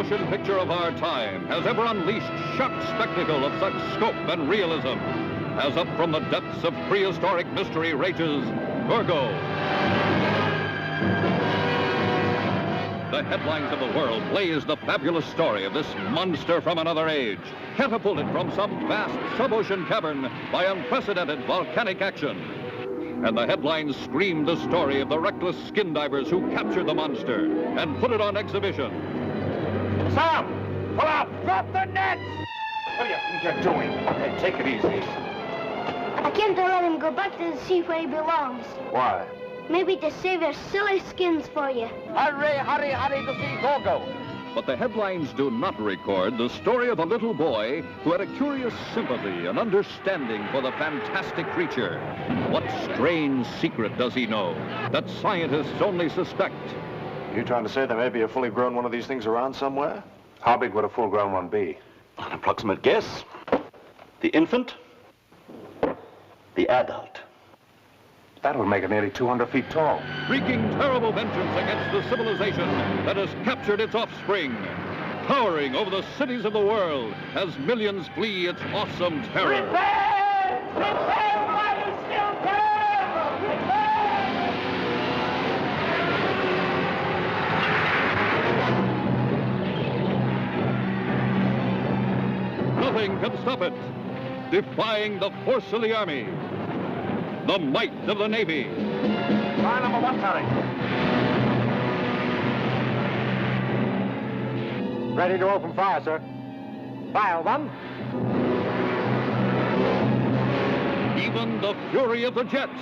motion picture of our time has ever unleashed shock spectacle of such scope and realism as up from the depths of prehistoric mystery rages Gorgo. The headlines of the world blaze the fabulous story of this monster from another age, catapulted from some vast sub-ocean cavern by unprecedented volcanic action. And the headlines scream the story of the reckless skin divers who captured the monster and put it on exhibition. Sam! Pull out! Drop the nets! What do you think you're doing? Okay, take it easy. I can't let him go back to the sea where he belongs. Why? Maybe to save your silly skins for you. Hurry, hurry, hurry to see Gorgo. But the headlines do not record the story of a little boy who had a curious sympathy and understanding for the fantastic creature. What strange secret does he know that scientists only suspect? You trying to say there may be a fully grown one of these things around somewhere? How big would a full-grown one be? An approximate guess. The infant. The adult. That would make it nearly 200 feet tall. Wreaking terrible vengeance against the civilization that has captured its offspring. Towering over the cities of the world as millions flee its awesome terror. Prepare! Prepare while you still can! Prepare! Nothing can stop it. Defying the force of the Army. The might of the Navy. Fire number 1, Harry. Ready to open fire, sir. Fire 1. Even the fury of the jets.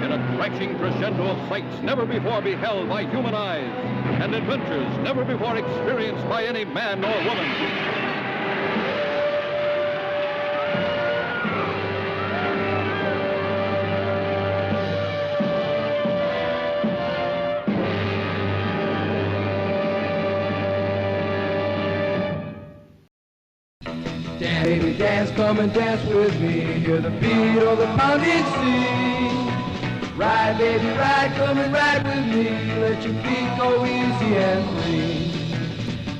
In a crashing crescendo of sights never before beheld by human eyes and adventures never before experienced by any man or woman. Dance, baby, dance, come and dance with me. Hear the beat of the pounding sea. Ride, baby, ride, come and ride with me. Let your feet go easy and free.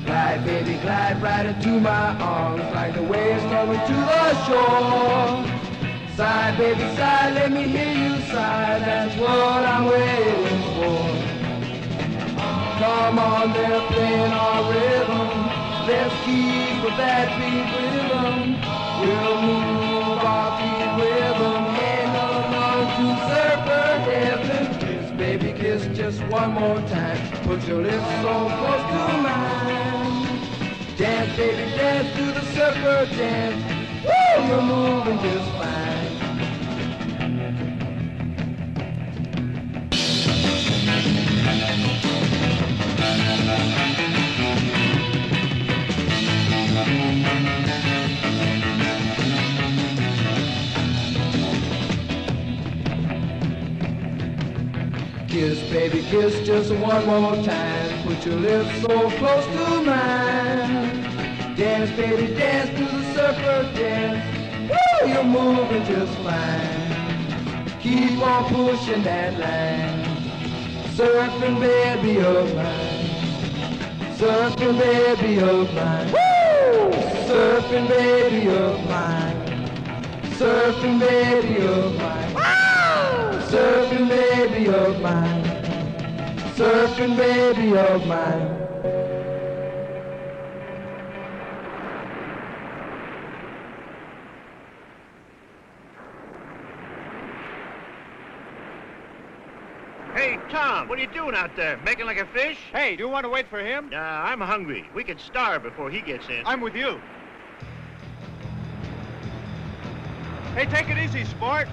Glide, baby, glide right into my arms like the waves coming to the shore. Sigh, baby, sigh, let me hear you sigh. That's what I'm waiting for. Come on, they're playing our rhythm. Let's keep with that beat rhythm. We'll move our feet rhythm. Ain't no to surfer heaven. Kiss, baby, kiss just one more time. Put your lips so close to mine. Dance, baby, dance to the surfer dance. Woo, you're moving just fine. Kiss, baby, kiss just one more time. Put your lips so close to mine. Dance, baby, dance to the surfer dance. Woo, you're moving just fine. Keep on pushing that line. Surfing, baby, of mine. Surfing, baby, of mine. Woo! Surfing, baby, of mine. Surfing, baby, of mine. Surfing baby of mine, surfing baby of mine. Hey, Tom, what are you doing out there? Making like a fish? Hey, do you want to wait for him? Nah, I'm hungry. We could starve before he gets in. I'm with you. Hey, take it easy, sport.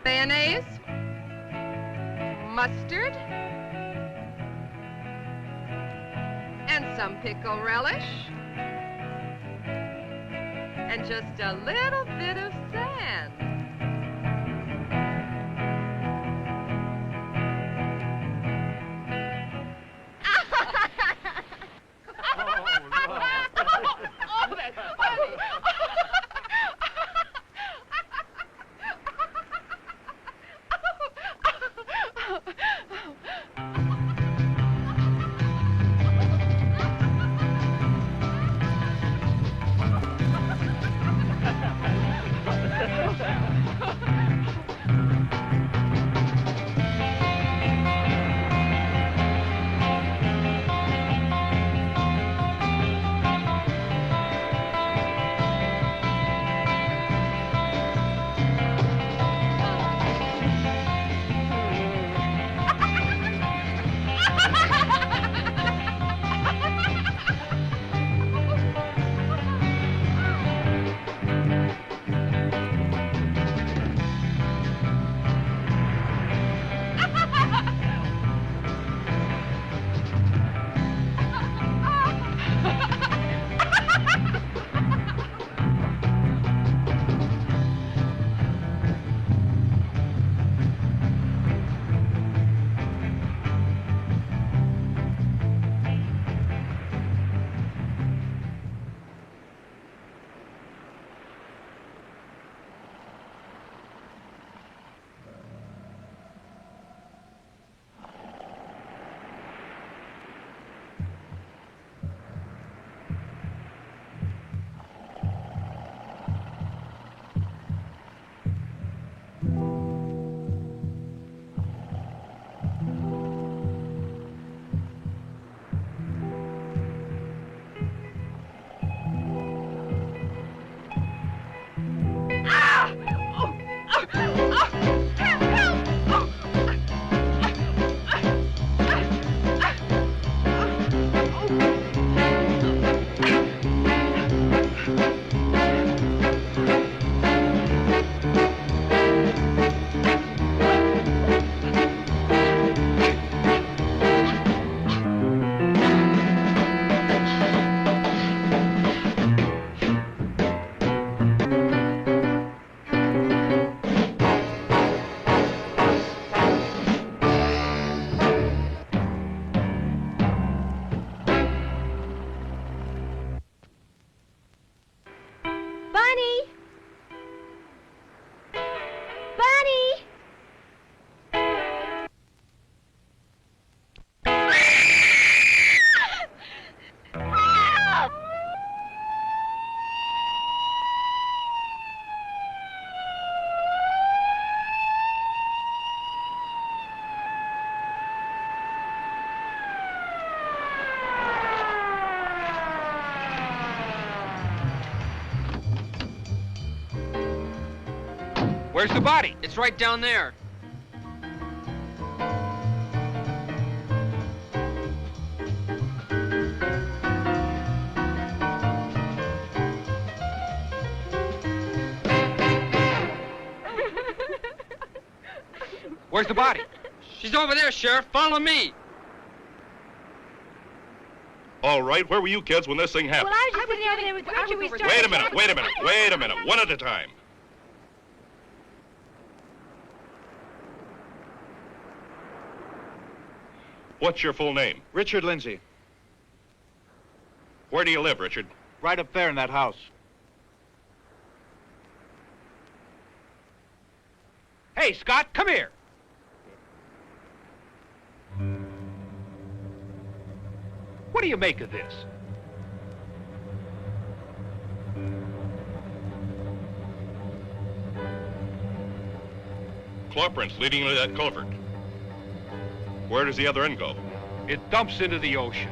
Mayonnaise, mustard, some pickle relish, and just a little bit of sand. Oh, that's funny. Where's the body? It's right down there. Where's the body? She's over there, Sheriff. Follow me. All right, where were you kids when this thing happened? Well, I was just sitting over there with Richard. We started Wait a minute, one at a time. What's your full name? Richard Lindsay. Where do you live, Richard? Right up there in that house. Hey, Scott, come here. What do you make of this? Claw prints leading into that culvert. Where does the other end go? It dumps into the ocean.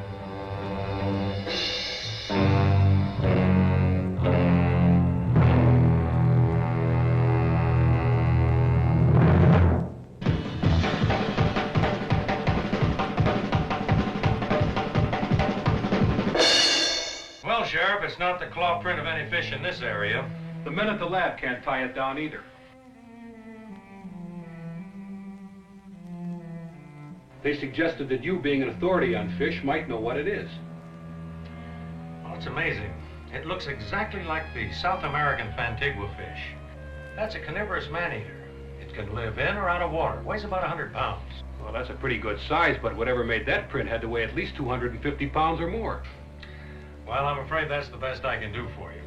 Well, Sheriff, it's not the claw print of any fish in this area. The men at the lab can't tie it down either. They suggested that you, being an authority on fish, might know what it is. what's amazing, it looks exactly like the South American Fantigua fish. That's a carnivorous man-eater. It can live in or out of water. Weighs about 100 pounds. Well, that's a pretty good size, but whatever made that print had to weigh at least 250 pounds or more. Well, I'm afraid that's the best I can do for you.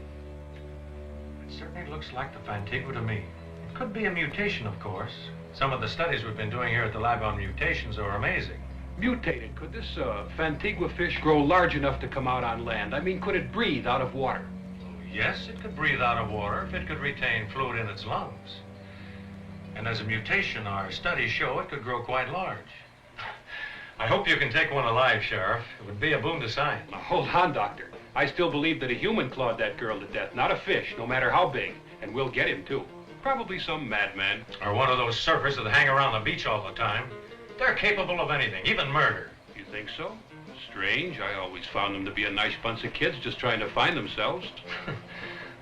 It certainly looks like the Fantigua to me. It could be a mutation, of course. Some of the studies we've been doing here at the lab on mutations are amazing. Mutated. Could this Fantigua fish grow large enough to come out on land? I mean, could it breathe out of water? Yes, it could breathe out of water if it could retain fluid in its lungs. And as a mutation, our studies show it could grow quite large. I hope you can take one alive, Sheriff. It would be a boon to science. Now, hold on, Doctor. I still believe that a human clawed that girl to death, not a fish, no matter how big. And we'll get him, too. Probably some madman. Or one of those surfers that hang around the beach all the time. They're capable of anything, even murder. You think so? Strange. I always found them to be a nice bunch of kids just trying to find themselves.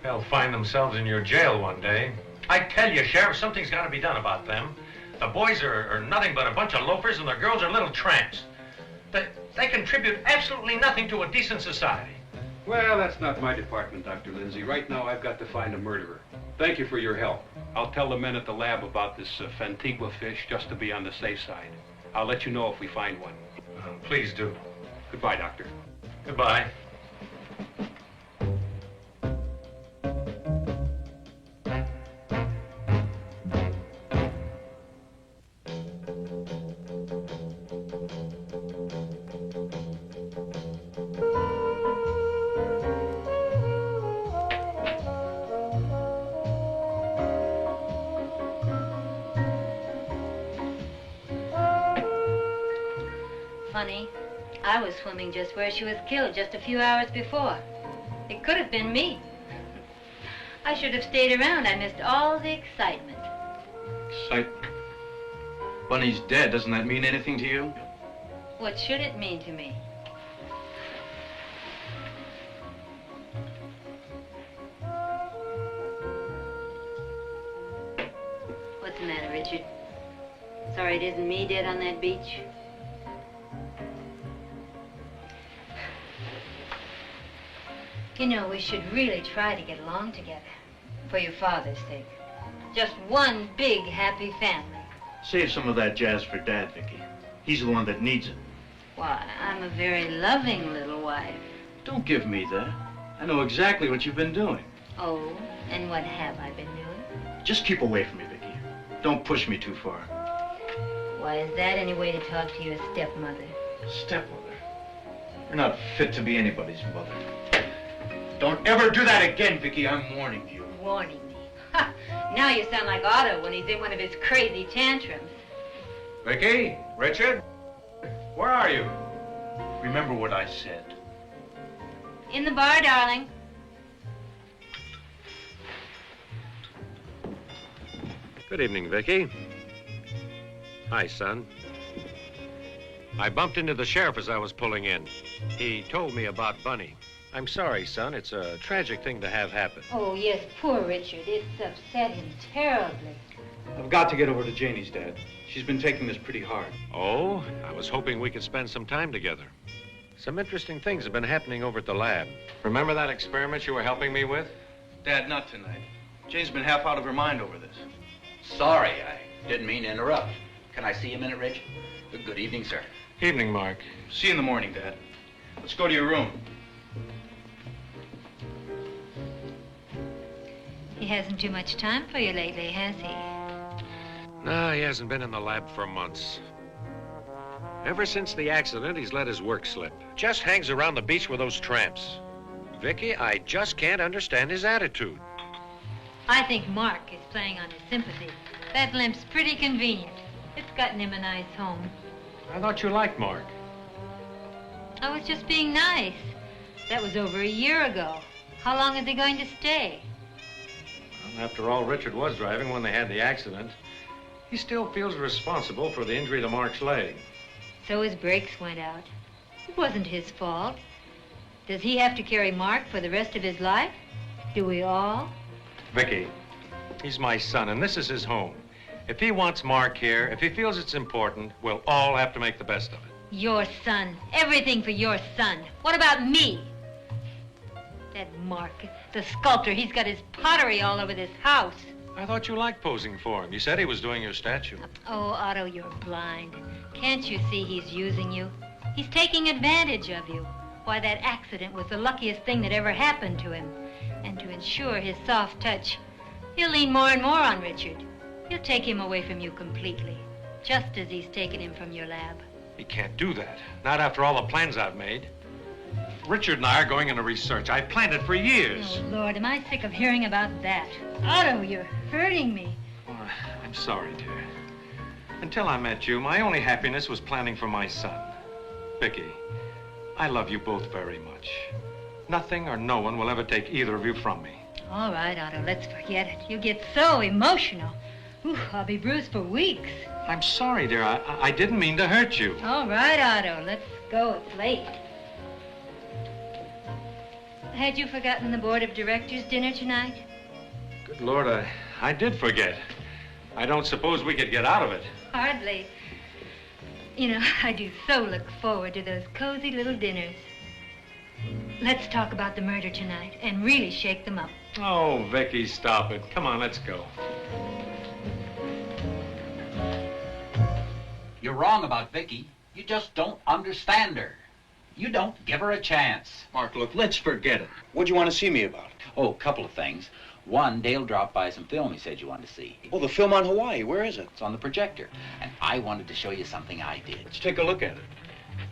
They'll find themselves in your jail one day. I tell you, Sheriff, something's got to be done about them. The boys are nothing but a bunch of loafers, and the girls are little tramps. They contribute absolutely nothing to a decent society. Well, that's not my department, Dr. Lindsay. Right now, I've got to find a murderer. Thank you for your help. I'll tell the men at the lab about this Fantigua fish just to be on the safe side. I'll let you know if we find one. Please do. Goodbye, Doctor. Goodbye. Funny, I was swimming just where she was killed just a few hours before. It could have been me. I should have stayed around. I missed all the excitement. Excitement? Bunny's dead. Doesn't that mean anything to you? What should it mean to me? What's the matter, Richard? Sorry it isn't me dead on that beach? You know, we should really try to get along together. For your father's sake. Just one big, happy family. Save some of that jazz for Dad, Vicky. He's the one that needs it. Why, I'm a very loving little wife. Don't give me that. I know exactly what you've been doing. Oh, and what have I been doing? Just keep away from me, Vicky. Don't push me too far. Why, is that any way to talk to your stepmother? Stepmother? You're not fit to be anybody's mother. Don't ever do that again, Vicky. I'm warning you. Warning me? Ha! Now you sound like Otto when he's in one of his crazy tantrums. Vicky? Richard? Where are you? Remember what I said. In the bar, darling. Good evening, Vicky. Hi, son. I bumped into the sheriff as I was pulling in. He told me about Bunny. I'm sorry, son. It's a tragic thing to have happen. Oh, yes, poor Richard. It's upset him terribly. I've got to get over to Janie's, Dad. She's been taking this pretty hard. Oh, I was hoping we could spend some time together. Some interesting things have been happening over at the lab. Remember that experiment you were helping me with? Dad, not tonight. Jane's been half out of her mind over this. Sorry, I didn't mean to interrupt. Can I see you a minute, Rich? Good evening, sir. Evening, Mark. See you in the morning, Dad. Let's go to your room. He hasn't too much time for you lately, has he? No, he hasn't been in the lab for months. Ever since the accident, he's let his work slip. Just hangs around the beach with those tramps. Vicky, I just can't understand his attitude. I think Mark is playing on his sympathy. That limp's pretty convenient. It's gotten him a nice home. I thought you liked Mark. I was just being nice. That was over a year ago. How long is he going to stay? Well, after all, Richard was driving when they had the accident. He still feels responsible for the injury to Mark's leg. So his brakes went out. It wasn't his fault. Does he have to carry Mark for the rest of his life? Do we all? Vicky, he's my son, and this is his home. If he wants Mark here, if he feels it's important, we'll all have to make the best of it. Your son. Everything for your son. What about me? That Mark, the sculptor, he's got his pottery all over this house. I thought you liked posing for him. You said he was doing your statue. Oh, Otto, you're blind. Can't you see he's using you? He's taking advantage of you. Why, that accident was the luckiest thing that ever happened to him. And to ensure his soft touch, he'll lean more and more on Richard. He'll take him away from you completely, just as he's taken him from your lab. He can't do that. Not after all the plans I've made. Richard and I are going into research. I planned it for years. Oh, Lord, am I sick of hearing about that. Otto, you're hurting me. Oh, I'm sorry, dear. Until I met you, my only happiness was planning for my son. Vicky, I love you both very much. Nothing or no one will ever take either of you from me. All right, Otto, let's forget it. You get so emotional. Ooh, I'll be bruised for weeks. I'm sorry, dear. I didn't mean to hurt you. All right, Otto, let's go. It's late. Had you forgotten the board of directors dinner tonight? Good Lord, I did forget. I don't suppose we could get out of it. Hardly. You know, I do so look forward to those cozy little dinners. Let's talk about the murder tonight and really shake them up. Oh, Vicky, stop it. Come on, let's go. You're wrong about Vicky. You just don't understand her. You don't give her a chance. Mark, look, let's forget it. What'd you want to see me about? Oh, a couple of things. One, Dale dropped by some film he said you wanted to see. Oh, the film on Hawaii. Where is it? It's on the projector. And I wanted to show you something I did. Let's take a look at it.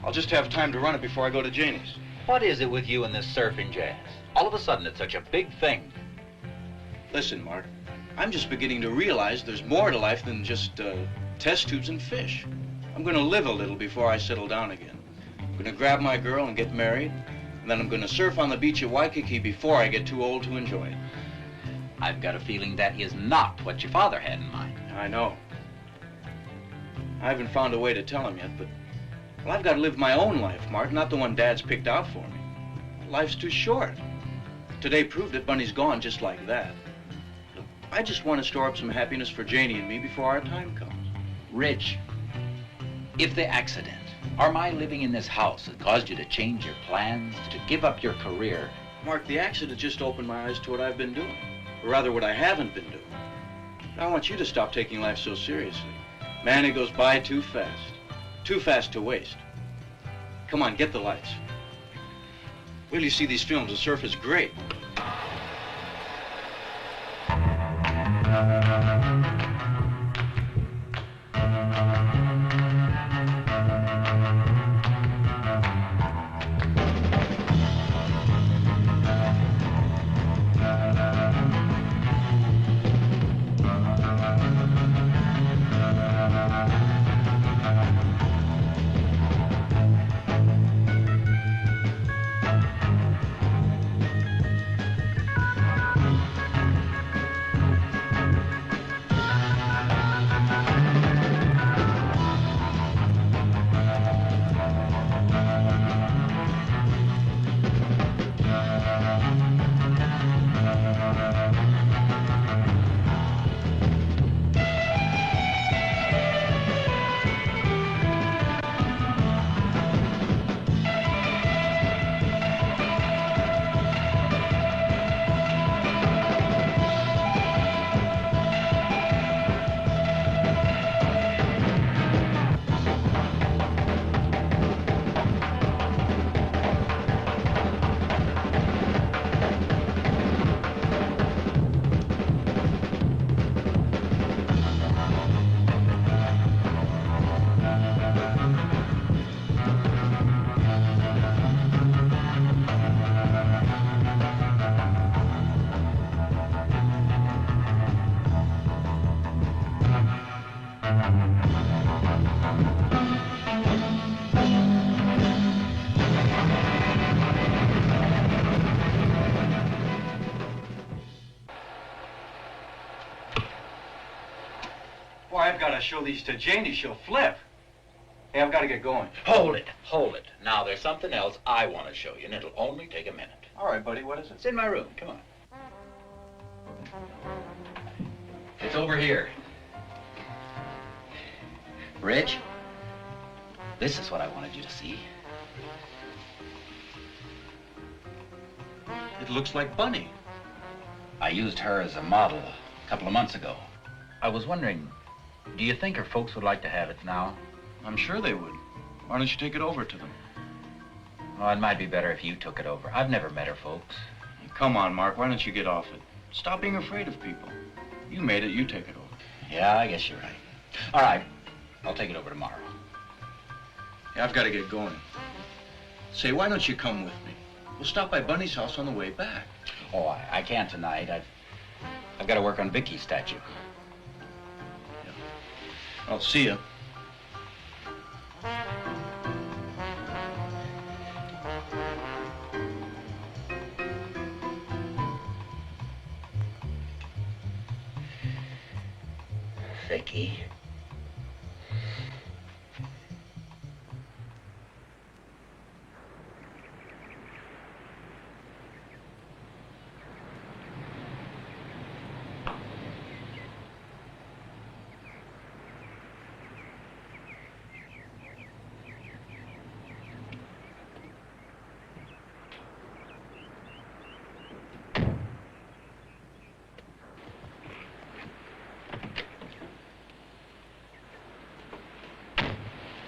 I'll just have time to run it before I go to Janie's. What is it with you and this surfing jazz? All of a sudden, it's such a big thing. Listen, Mark, I'm just beginning to realize there's more to life than just test tubes and fish. I'm going to live a little before I settle down again. I'm going to grab my girl and get married, and then I'm going to surf on the beach at Waikiki before I get too old to enjoy it. I've got a feeling that is not what your father had in mind. I know. I haven't found a way to tell him yet, but well, I've got to live my own life, Mark, not the one Dad's picked out for me. Life's too short. Today proved it. Bunny's gone just like that. Look, I just want to store up some happiness for Janie and me before our time comes. Rich, if the accident or my living in this house has caused you to change your plans, to give up your career... Mark, the accident just opened my eyes to what I've been doing. Or rather, what I haven't been doing. I want you to stop taking life so seriously. Man, it goes by too fast. Too fast to waste. Come on, get the lights. Wait till you see these films. The surf is great. I've got to show these to Janie. She'll flip. Hey, I've got to get going. Hold it, hold it. Now, there's something else I want to show you, and it'll only take a minute. All right, buddy, what is it? It's in my room. Come on. It's over here. Rich, this is what I wanted you to see. It looks like Bunny. I used her as a model a couple of months ago. I was wondering, do you think her folks would like to have it now? I'm sure they would. Why don't you take it over to them? Oh, it might be better if you took it over. I've never met her folks. Come on, Mark, why don't you get off it? Stop being afraid of people. You made it, you take it over. Yeah, I guess you're right. All right, I'll take it over tomorrow. Yeah, I've got to get going. Say, why don't you come with me? We'll stop by Bunny's house on the way back. Oh, I can't tonight. I've got to work on Vicky's statue. Yeah. I'll see you. Vicky.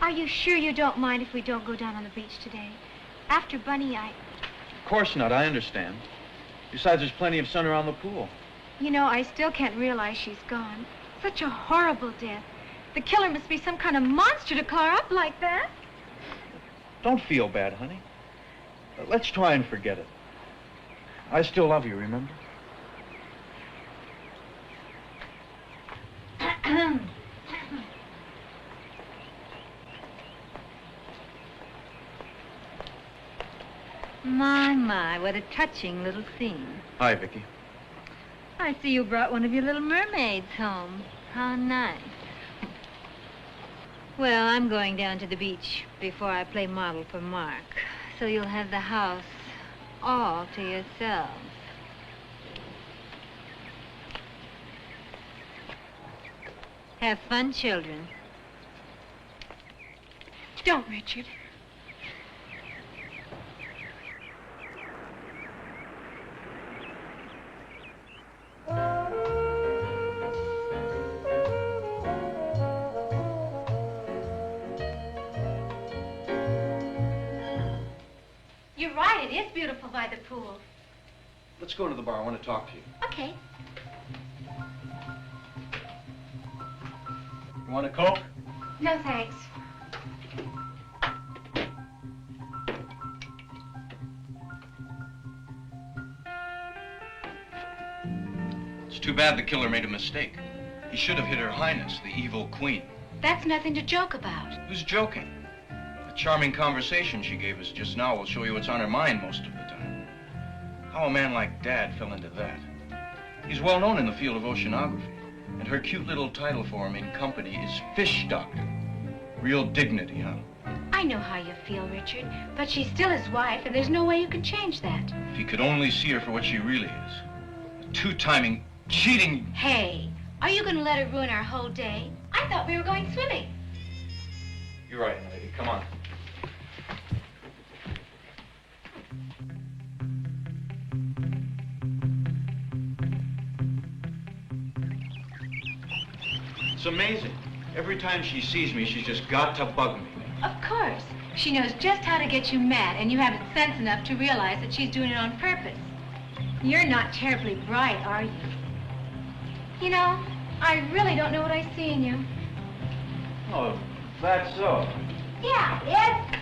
Are you sure you don't mind if we don't go down on the beach today? After Bunny, Of course not, I understand. Besides, there's plenty of sun around the pool. You know, I still can't realize she's gone. Such a horrible death. The killer must be some kind of monster to car up like that. Don't feel bad, honey. Let's try and forget it. I still love you, remember? My, what a touching little scene. Hi, Vicky. I see you brought one of your little mermaids home. How nice. Well, I'm going down to the beach before I play model for Mark, so you'll have the house all to yourselves. Have fun, children. Don't, Richard. You're right, it is beautiful by the pool. Let's go to the bar. I want to talk to you. Okay. You want a Coke? No, thanks. It's too bad the killer made a mistake. He should have hit Her Highness, the evil queen. That's nothing to joke about. Who's joking? The charming conversation she gave us just now will show you what's on her mind most of the time. How a man like Dad fell into that. He's well known in the field of oceanography, and her cute little title for him in company is Fish Doctor. Real dignity, huh? I know how you feel, Richard, but she's still his wife, and there's no way you can change that. If he could only see her for what she really is. A two-timing, cheating... Hey, are you going to let her ruin our whole day? I thought we were going swimming. You're right, lady. Come on. It's amazing. Every time she sees me, she's just got to bug me. Of course. She knows just how to get you mad, and you haven't sense enough to realize that she's doing it on purpose. You're not terribly bright, are you? You know, I really don't know what I see in you. Oh, that's so. Yeah, it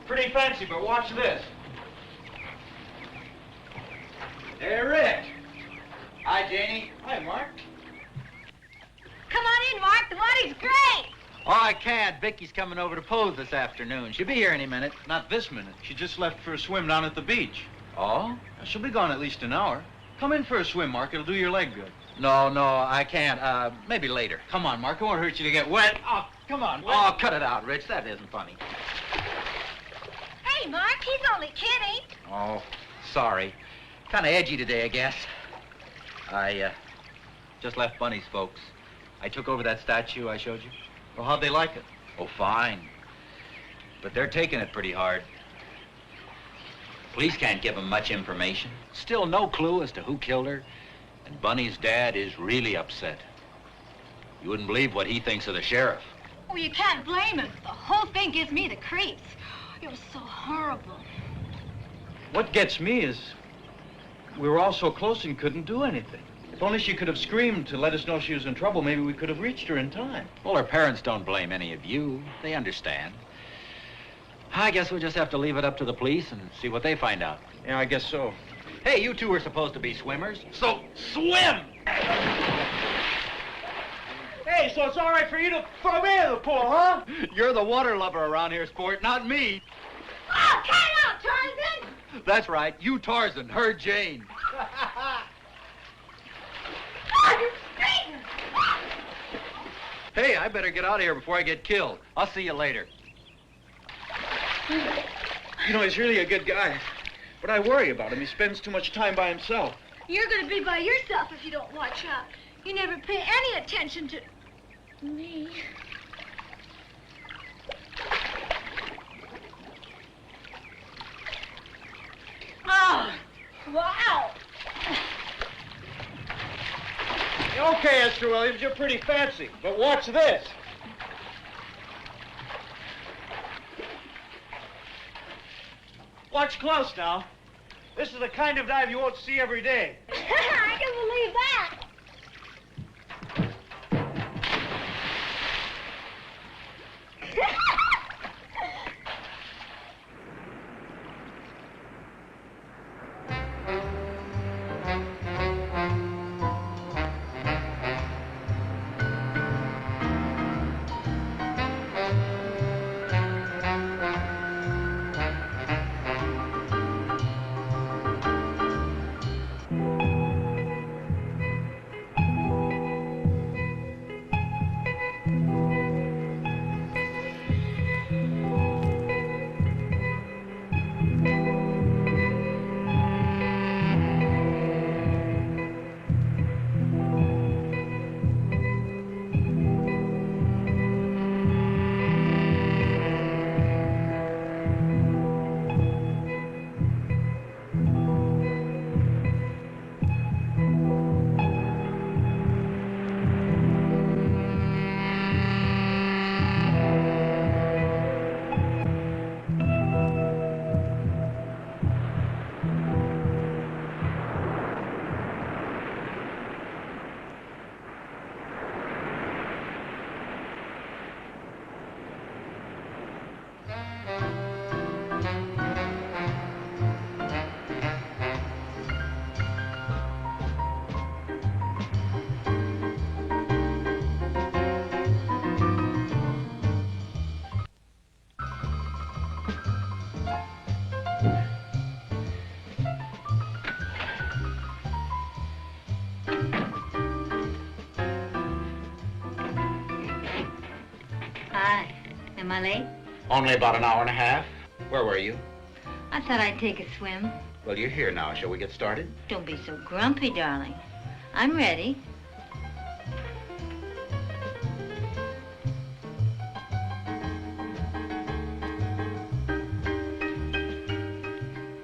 Pretty fancy, but watch this. Hey, Rick. Hi, Janie. Hi, Mark. Come on in, Mark. The water's great. Oh, I can't. Vicky's coming over to pose this afternoon. She'll be here any minute. Not this minute. She just left for a swim down at the beach. Oh? She'll be gone at least an hour. Come in for a swim, Mark. It'll do your leg good. No, I can't. Maybe later. Come on, Mark. It won't hurt you to get wet. Oh, come on. Oh, cut it out, Rich. That isn't funny. Hey, Mark, he's only kidding. Oh, sorry. Kind of edgy today, I guess. I just left Bunny's folks. I took over that statue I showed you. Well, how'd they like it? Oh, fine. But they're taking it pretty hard. Police can't give them much information. Still no clue as to who killed her. And Bunny's dad is really upset. You wouldn't believe what he thinks of the sheriff. Oh, you can't blame him. The whole thing gives me the creeps. It was so horrible. What gets me is we were all so close and couldn't do anything. If only she could have screamed to let us know she was in trouble, maybe we could have reached her in time. Well, her parents don't blame any of you. They understand. I guess we'll just have to leave it up to the police and see what they find out. Yeah, I guess so. Hey, you two were supposed to be swimmers, so swim! Hey, so it's all right for you to throw me in the pool, huh? You're the water lover around here, sport, not me. Oh, cut it out, Tarzan! That's right, you Tarzan, her Jane. Oh, you Satan! Hey, I better get out of here before I get killed. I'll see you later. You know, he's really a good guy. But I worry about him. He spends too much time by himself. You're gonna be by yourself if you don't watch out. You never pay any attention to me. Oh, wow. Okay, Esther Williams, you're pretty fancy. But watch this. Watch close now. This is the kind of dive you won't see every day. I can believe that. Am I late? Only about an hour and a half. Where were you? I thought I'd take a swim. Well, you're here now. Shall we get started? Don't be so grumpy, darling. I'm ready.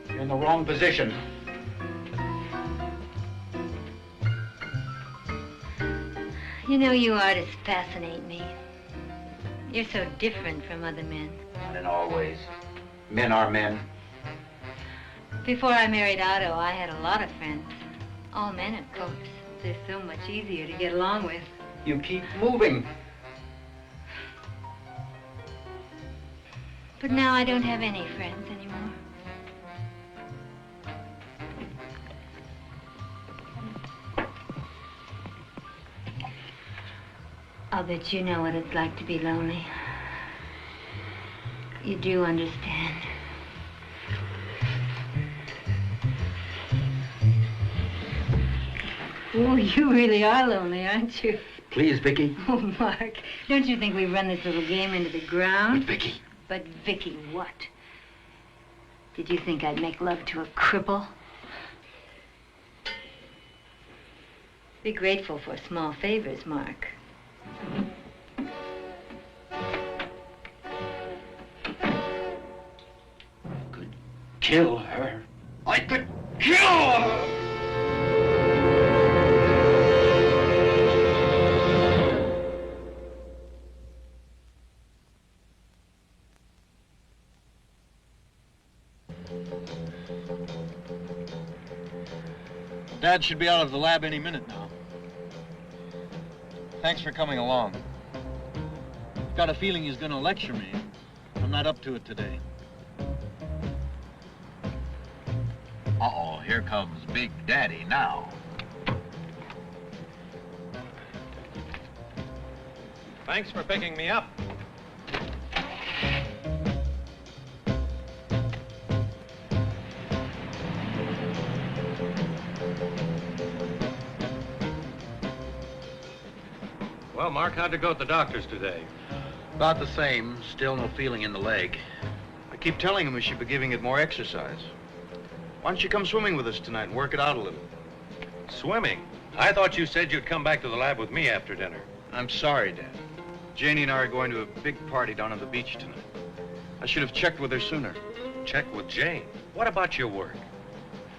You're in the wrong position. You know, you artists fascinate me. You're so different from other men. Not in all ways. Men are men. Before I married Otto, I had a lot of friends. All men, of course. They're so much easier to get along with. You keep moving. But now I don't have any friends anymore. I'll bet you know what it's like to be lonely. You do understand. Oh, you really are lonely, aren't you? Please, Vicky. Oh, Mark, don't you think we run this little game into the ground? But, Vicky. But, Vicky, what? Did you think I'd make love to a cripple? Be grateful for small favors, Mark. kill her. I could kill her! Dad should be out of the lab any minute now. Thanks for coming along. Got a feeling he's gonna lecture me. I'm not up to it today. Uh-oh, here comes Big Daddy now. Thanks for picking me up. Well, Mark, how'd it go at the doctor's today? About the same. Still no feeling in the leg. I keep telling him we should be giving it more exercise. Why don't you come swimming with us tonight and work it out a little? Swimming? I thought you said you'd come back to the lab with me after dinner. I'm sorry, Dad. Janie and I are going to a big party down on the beach tonight. I should have checked with her sooner. Check with Jane? What about your work?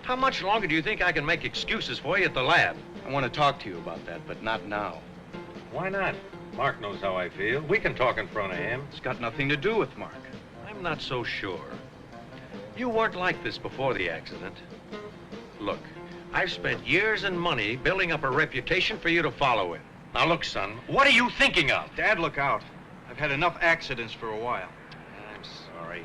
How much longer do you think I can make excuses for you at the lab? I want to talk to you about that, but not now. Why not? Mark knows how I feel. We can talk in front of him. It's got nothing to do with Mark. I'm not so sure. You weren't like this before the accident. Look, I've spent years and money building up a reputation for you to follow in. Now look, son, what are you thinking of? Dad, look out. I've had enough accidents for a while. I'm sorry.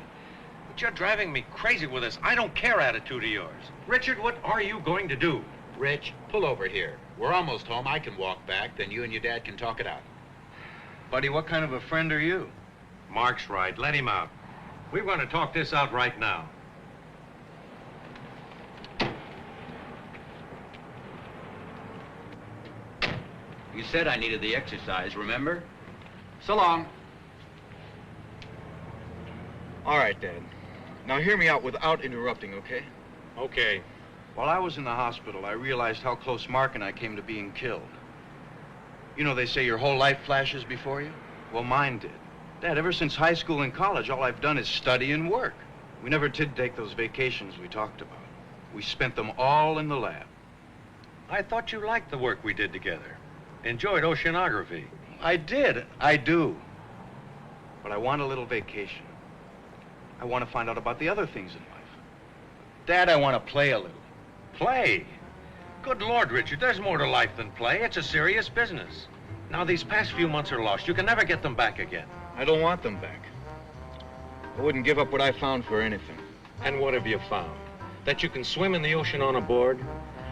But you're driving me crazy with this I don't care attitude of yours. Richard, what are you going to do? Rich, pull over here. We're almost home. I can walk back, then you and your dad can talk it out. Buddy, what kind of a friend are you? Mark's right. Let him out. We're going to talk this out right now. You said I needed the exercise, remember? So long. All right, Dad. Now hear me out without interrupting, okay? Okay. While I was in the hospital, I realized how close Mark and I came to being killed. You know, they say your whole life flashes before you? Well, mine did. Dad, ever since high school and college, all I've done is study and work. We never did take those vacations we talked about. We spent them all in the lab. I thought you liked the work we did together. Enjoyed oceanography. I did. I do. But I want a little vacation. I want to find out about the other things in life. Dad, I want to play a little. Play? Good Lord, Richard, there's more to life than play. It's a serious business. Now, these past few months are lost. You can never get them back again. I don't want them back. I wouldn't give up what I found for anything. And what have you found? That you can swim in the ocean on a board?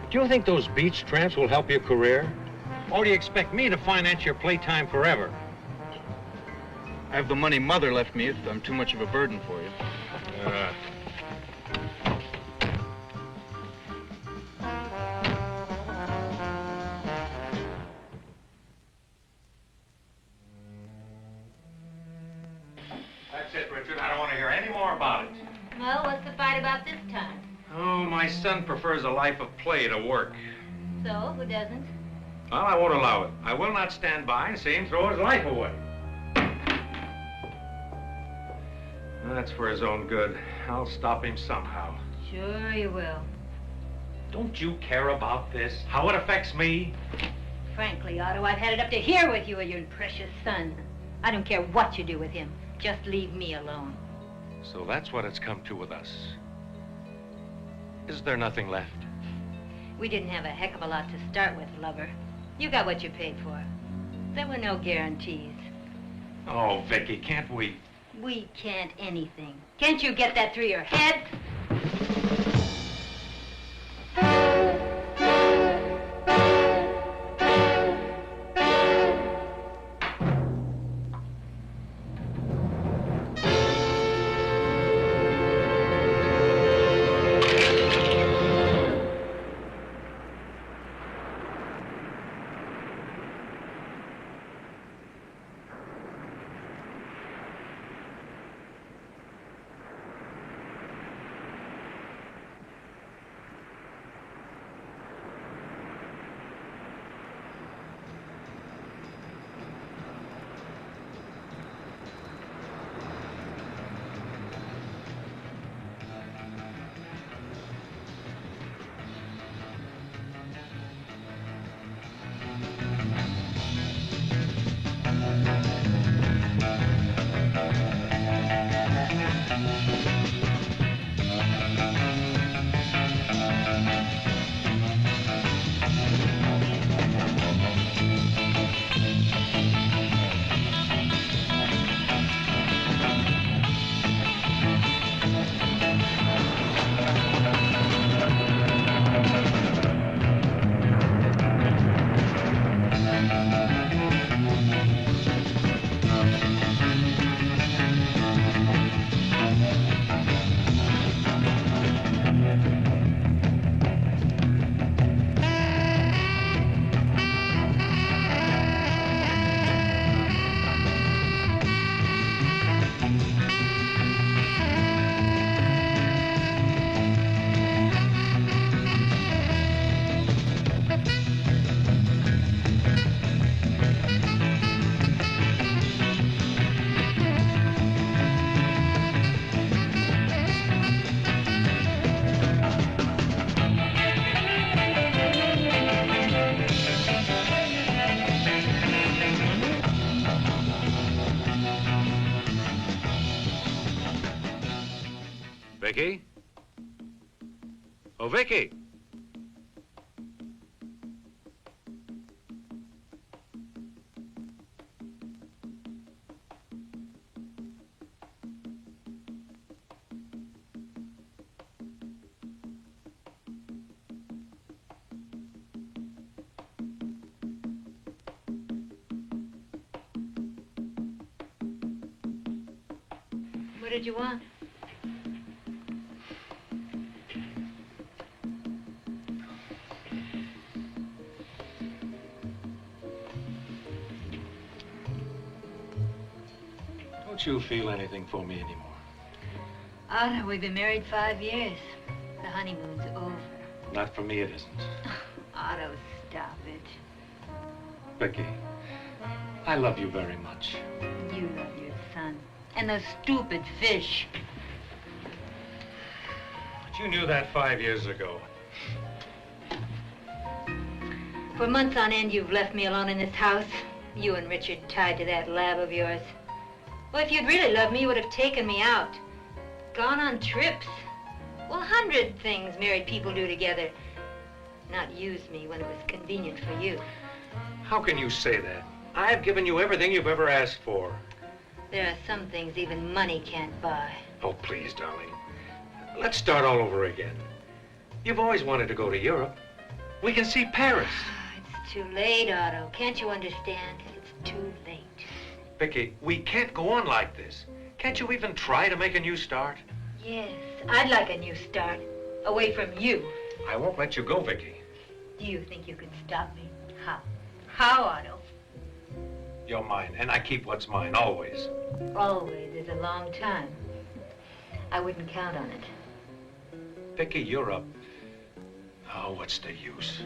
Do you think those beach tramps will help your career? Or do you expect me to finance your playtime forever? I have the money Mother left me if I'm too much of a burden for you. That's it, Richard. I don't want to hear any more about it. Well, what's the fight about this time? Oh, my son prefers a life of play to work. So, who doesn't? Well, I won't allow it. I will not stand by and see him throw his life away. That's for his own good. I'll stop him somehow. Sure you will. Don't you care about this? How it affects me? Frankly, Otto, I've had it up to here with you and your precious son. I don't care what you do with him. Just leave me alone. So that's what it's come to with us. Is there nothing left? We didn't have a heck of a lot to start with, lover. You got what you paid for. There were no guarantees. Oh, Vicky, can't we? We can't anything. Can't you get that through your head? Vicky? Oh, Vicky! What did you want? Don't you feel anything for me anymore? Otto, we've been married 5 years. The honeymoon's over. Not for me, it isn't. Otto, stop it. Vicky, I love you very much. You love your son. And those stupid fish. But you knew that 5 years ago. For months on end, you've left me alone in this house. You and Richard tied to that lab of yours. Well, if you'd really loved me, you would have taken me out. Gone on trips. Well, 100 things married people do together. Not used me when it was convenient for you. How can you say that? I've given you everything you've ever asked for. There are some things even money can't buy. Oh, please, darling. Let's start all over again. You've always wanted to go to Europe. We can see Paris. It's too late, Otto. Can't you understand? It's too late. Vicky, we can't go on like this. Can't you even try to make a new start? Yes, I'd like a new start. Away from you. I won't let you go, Vicky. Do you think you can stop me? How? How, Otto? You're mine, and I keep what's mine, always. Always is a long time. I wouldn't count on it. Vicky, you're up. Oh, what's the use?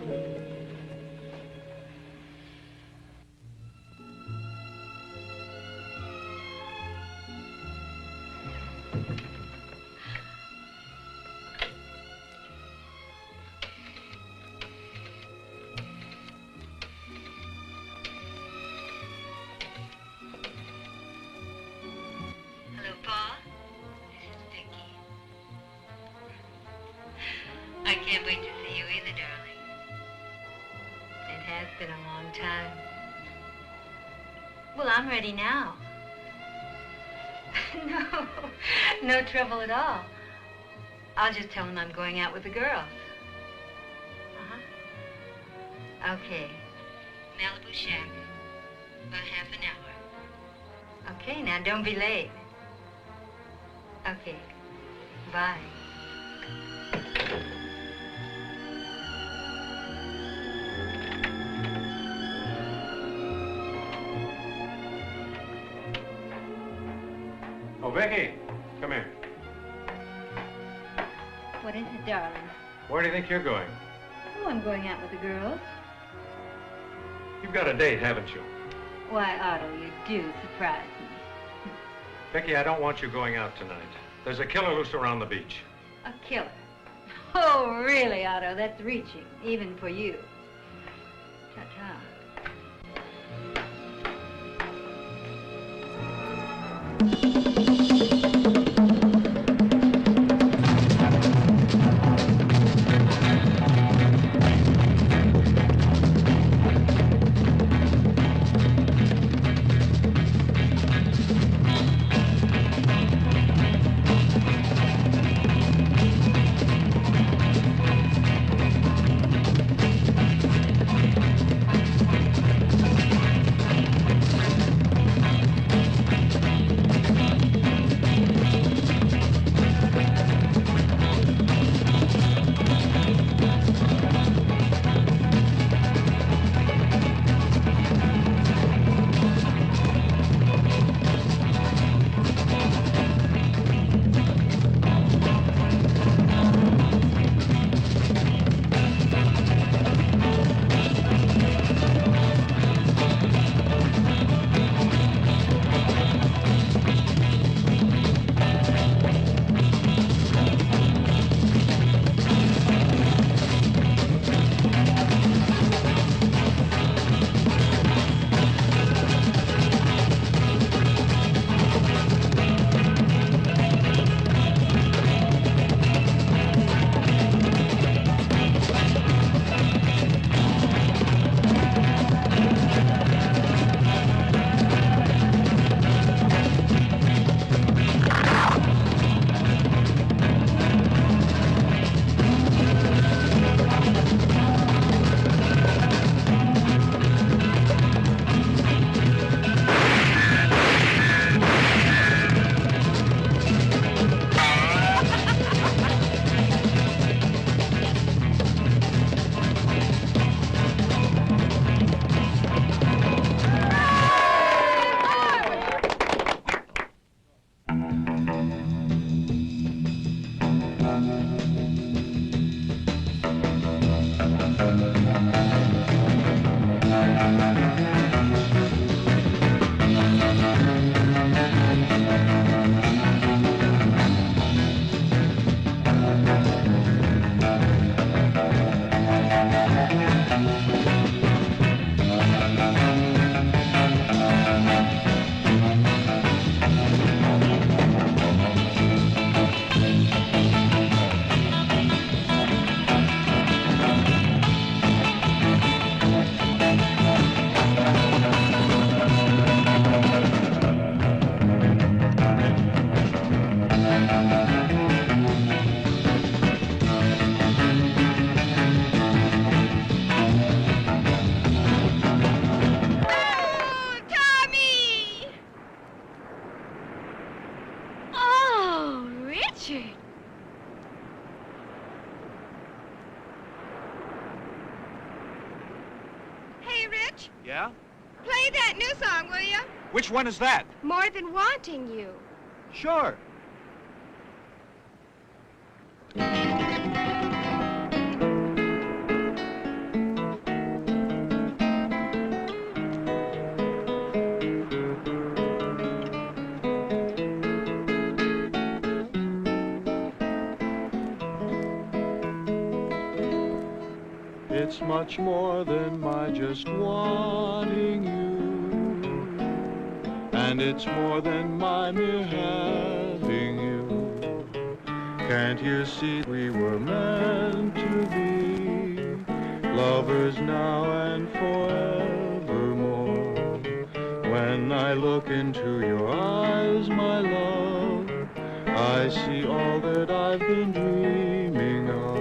I can't wait to see you either, darling. It has been a long time. Well, I'm ready now. No trouble at all. I'll just tell him I'm going out with the girls. Okay. Malibu Shack. About half an hour. Okay, now don't be late. Okay. Bye. Oh, Vicky, come here. What is it, darling? Where do you think you're going? Oh, I'm going out with the girls. You've got a date, haven't you? Why, Otto, you do surprise me. Vicky, I don't want you going out tonight. There's a killer loose around the beach. A killer? Oh, really, Otto? That's reaching, even for you. Ta-ta. Yeah? Play that new song, will you? Which one is that? More Than Wanting You. Sure. It's much more than my just wanting you, and it's more than my mere having you. Can't you see we were meant to be lovers now and forevermore? When I look into your eyes, my love, I see all that I've been dreaming of.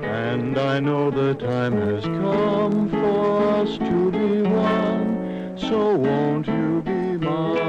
And I know the time has come for us to be one, so won't you be mine?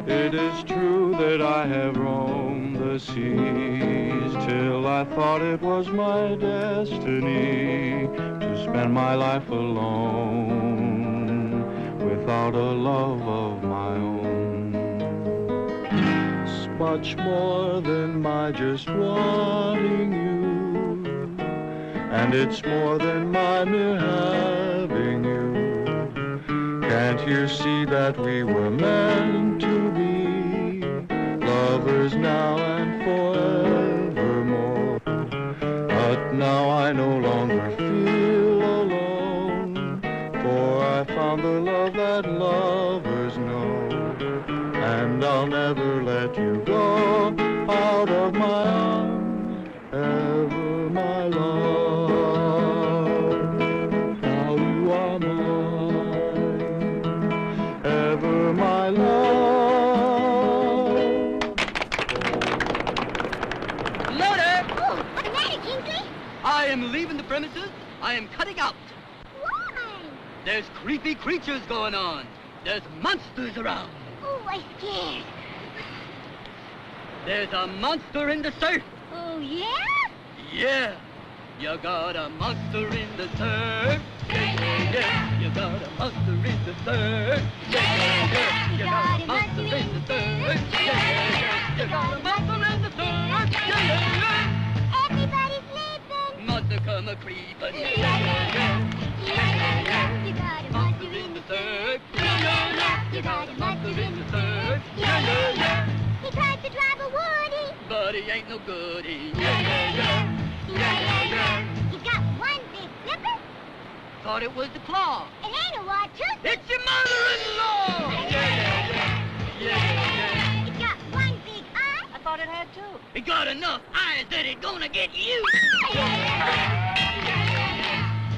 It is true that I have roamed the seas till I thought it was my destiny to spend my life alone without a love of my own. It's much more than my just wanting you, and it's more than my mere having you. Can't you see that we were meant to be lovers now and forevermore? But now I no longer feel alone, for I found the love that lovers know, and I'll never let you go out of my arms, ever my love. Now you are mine, ever my love. I am leaving the premises. I am cutting out. Why? There's creepy creatures going on. There's monsters around. Oh, I'm scared. There's a monster in the surf. Oh, yeah? Yeah. You got a monster in the surf. Yeah. You got a monster in the surf. Yeah. You got a monster in the surf. Yeah. You got a monster in the surf. Yeah. Everybody's sleeping. Monster come a creeping. You got a monster in the surf. You got a monster in the surf. He tried to drive a woody, but he ain't no goody. He's got one big flipper. Thought it was the claw. It ain't a Watusi. It's your mother-in-law. It's got one big eye. I thought it had two. It got enough eyes that it's gonna get you.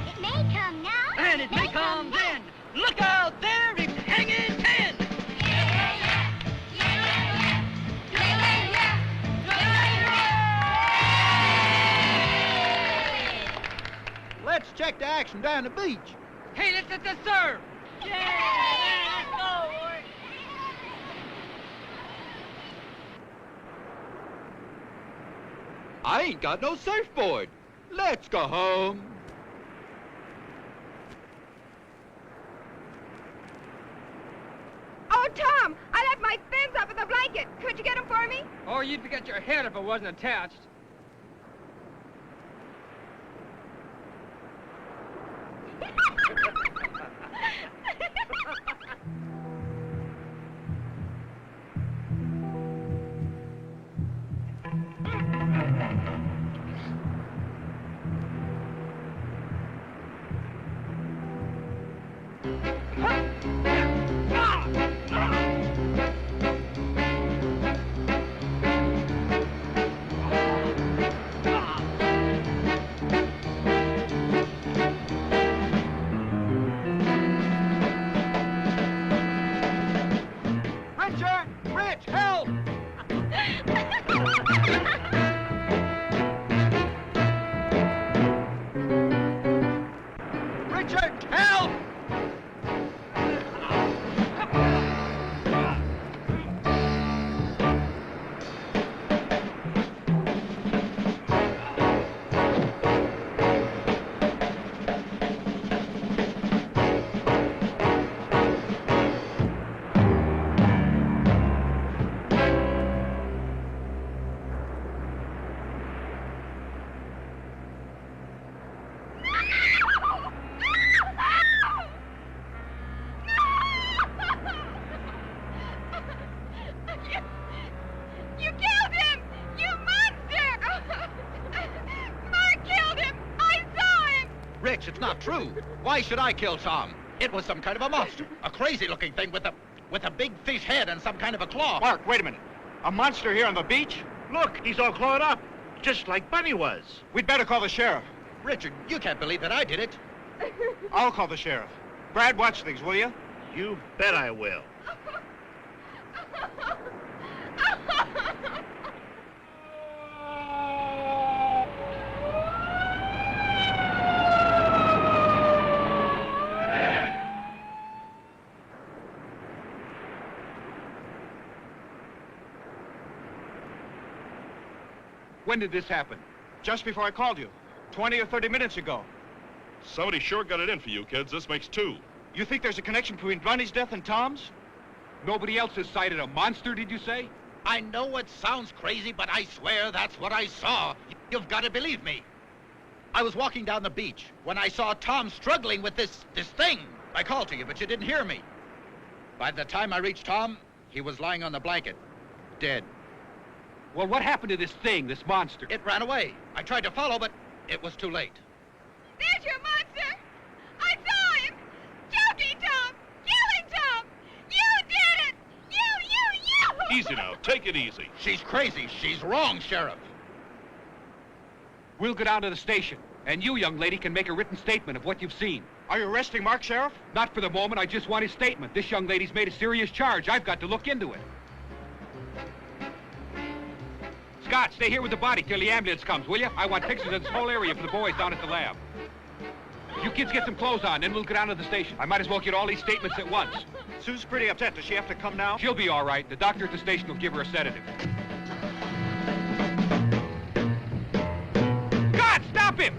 It may come now. And it may come then. Look out there, it's hanging 10. Let's check the action down the beach. Hey, let's hit the surf. Let's go, boy. I ain't got no surfboard. Let's go home. Tom! I left my fins up in the blanket. Could you get them for me? Oh, you'd forget your head if it wasn't attached. It's not true. Why should I kill Tom? It was some kind of a monster. A crazy-looking thing with a big fish head and some kind of a claw. Mark, wait a minute. A monster here on the beach? Look, he's all clawed up, just like Bunny was. We'd better call the sheriff. Richard, you can't believe that I did it. I'll call the sheriff. Brad, watch things, will you? You bet I will. When did this happen? Just before I called you. 20 or 30 minutes ago. Somebody sure got it in for you, kids. This makes two. You think there's a connection between Bunny's death and Tom's? Nobody else has sighted a monster, did you say? I know it sounds crazy, but I swear that's what I saw. You've got to believe me. I was walking down the beach when I saw Tom struggling with this thing. I called to you, but you didn't hear me. By the time I reached Tom, he was lying on the blanket, dead. Well, what happened to this thing, this monster? It ran away. I tried to follow, but it was too late. There's your monster! I saw him! Choking Tom! Killing Tom! You did it! You! Easy now. Take it easy. She's crazy. She's wrong, Sheriff. We'll go down to the station, and you, young lady, can make a written statement of what you've seen. Are you arresting Mark, Sheriff? Not for the moment. I just want his statement. This young lady's made a serious charge. I've got to look into it. Scott, stay here with the body till the ambulance comes, will you? I want pictures of this whole area for the boys down at the lab. You kids get some clothes on, then we'll go down to the station. I might as well get all these statements at once. Sue's pretty upset. Does she have to come now? She'll be all right. The doctor at the station will give her a sedative. God, stop him!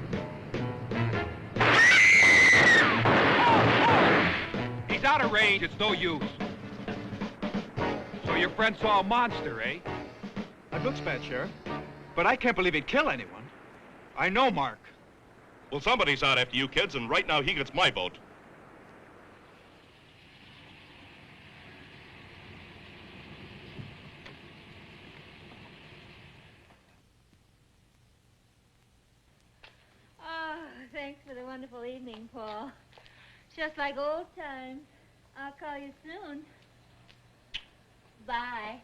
He's out of range. It's no use. So your friend saw a monster, eh? That looks bad, Sheriff. But I can't believe he'd kill anyone. I know Mark. Well, somebody's out after you kids, and right now he gets my vote. Oh, thanks for the wonderful evening, Paul. Just like old times. I'll call you soon. Bye.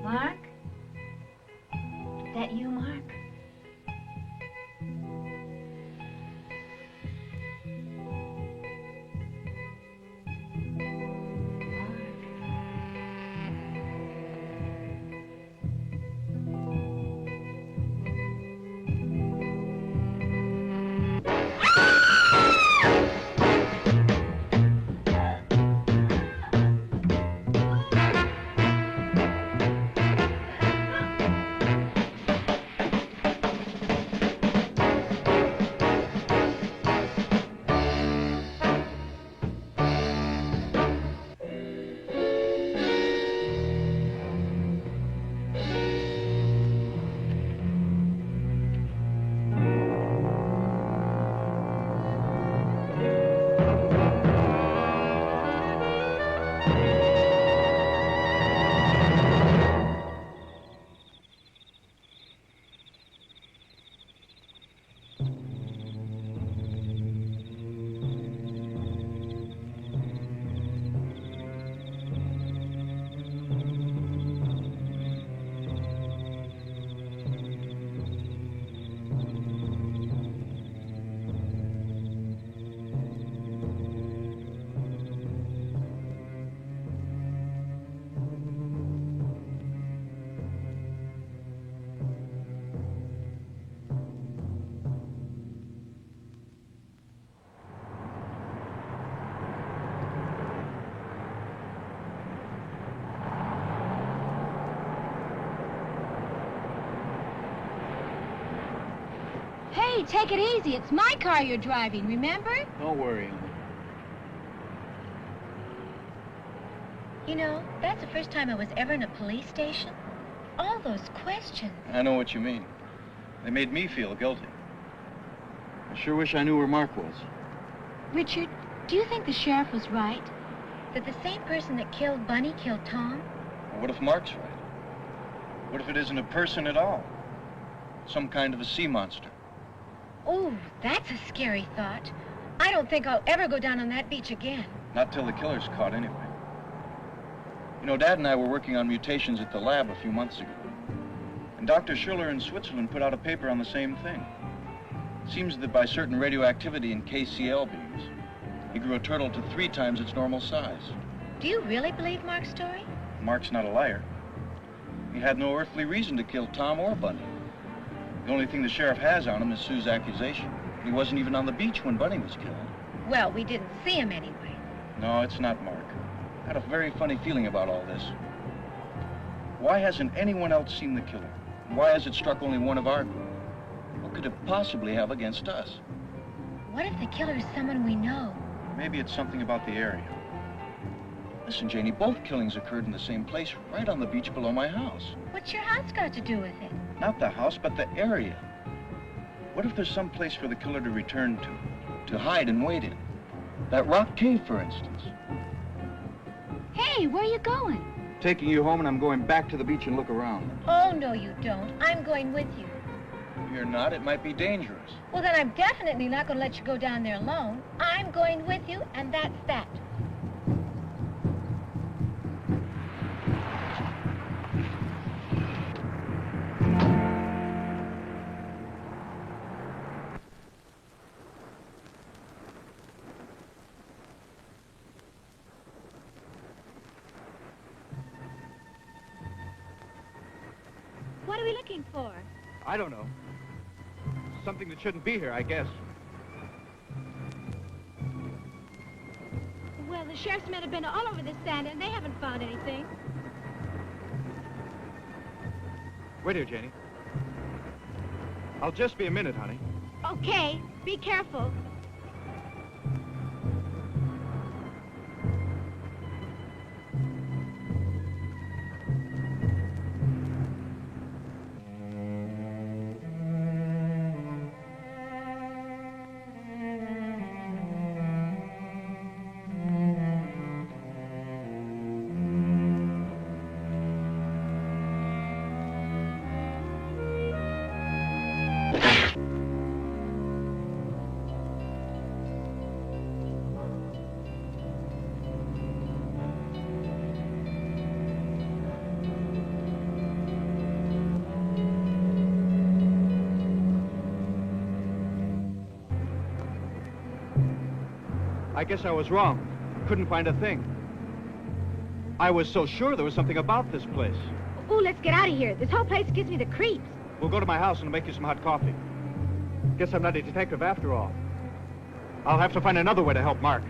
Mark? That you, Mark? Hey, take it easy. It's my car you're driving, remember? Don't worry. You know, that's the first time I was ever in a police station. All those questions. I know what you mean. They made me feel guilty. I sure wish I knew where Mark was. Richard, do you think the sheriff was right? That the same person that killed Bunny killed Tom? Well, what if Mark's right? What if it isn't a person at all? Some kind of a sea monster. Oh, that's a scary thought. I don't think I'll ever go down on that beach again. Not till the killer's caught, anyway. You know, Dad and I were working on mutations at the lab a few months ago. And Dr. Schiller in Switzerland put out a paper on the same thing. It seems that by certain radioactivity in KCl beams, he grew a turtle to 3 times its normal size. Do you really believe Mark's story? Mark's not a liar. He had no earthly reason to kill Tom or Bunny. The only thing the sheriff has on him is Sue's accusation. He wasn't even on the beach when Bunny was killed. Well, we didn't see him anyway. No, it's not Mark. I had a very funny feeling about all this. Why hasn't anyone else seen the killer? Why has it struck only one of our group? What could it possibly have against us? What if the killer is someone we know? Maybe it's something about the area. Listen, Janie, both killings occurred in the same place, right on the beach below my house. What's your house got to do with it? Not the house, but the area. What if there's some place for the killer to return to hide and wait in? That rock cave, for instance. Hey, where are you going? Taking you home, and I'm going back to the beach and look around. Oh, no, you don't. I'm going with you. You're not. It might be dangerous. Well, then I'm definitely not going to let you go down there alone. I'm going with you, and that's that. What are we looking for? I don't know. Something that shouldn't be here, I guess. Well, the sheriff's men have been all over this sand, and they haven't found anything. Wait here, Janie. I'll just be a minute, honey. Okay, be careful. I guess I was wrong. Couldn't find a thing. I was so sure there was something about this place. Ooh, let's get out of here. This whole place gives me the creeps. We'll go to my house and I'll make you some hot coffee. Guess I'm not a detective after all. I'll have to find another way to help Mark.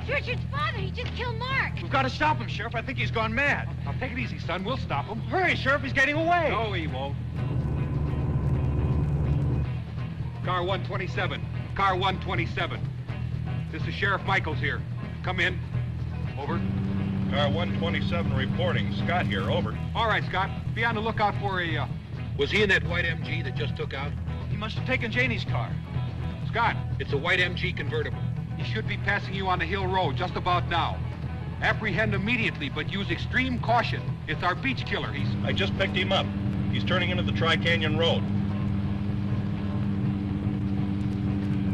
Richard's father. He just killed Mark. We've got to stop him, Sheriff. I think he's gone mad. Now, take it easy, son. We'll stop him. Hurry, Sheriff. He's getting away. No, he won't. Car 127. Car 127. This is Sheriff Michaels here. Come in. Over. Car 127 reporting. Scott here. Over. All right, Scott. Be on the lookout for a... Was he in that white MG that just took out? He must have taken Janie's car. Scott, it's a white MG convertible. He should be passing you on the Hill Road just about now. Apprehend immediately, but use extreme caution. It's our beach killer. I just picked him up. He's turning into the Tri-Canyon Road.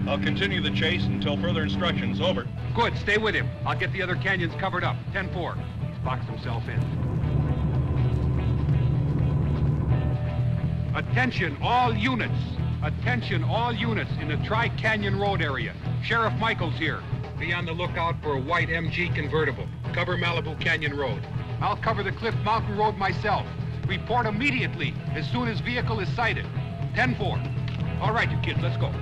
I'll continue the chase until further instructions. Over. Good. Stay with him. I'll get the other canyons covered up. 10-4. He's boxed himself in. Attention, all units. Attention, all units in the Tri-Canyon Road area. Sheriff Michaels here. Be on the lookout for a white MG convertible. Cover Malibu Canyon Road. I'll cover the Cliff Mountain Road myself. Report immediately as soon as vehicle is sighted. 10-4. All right, you kids, let's go.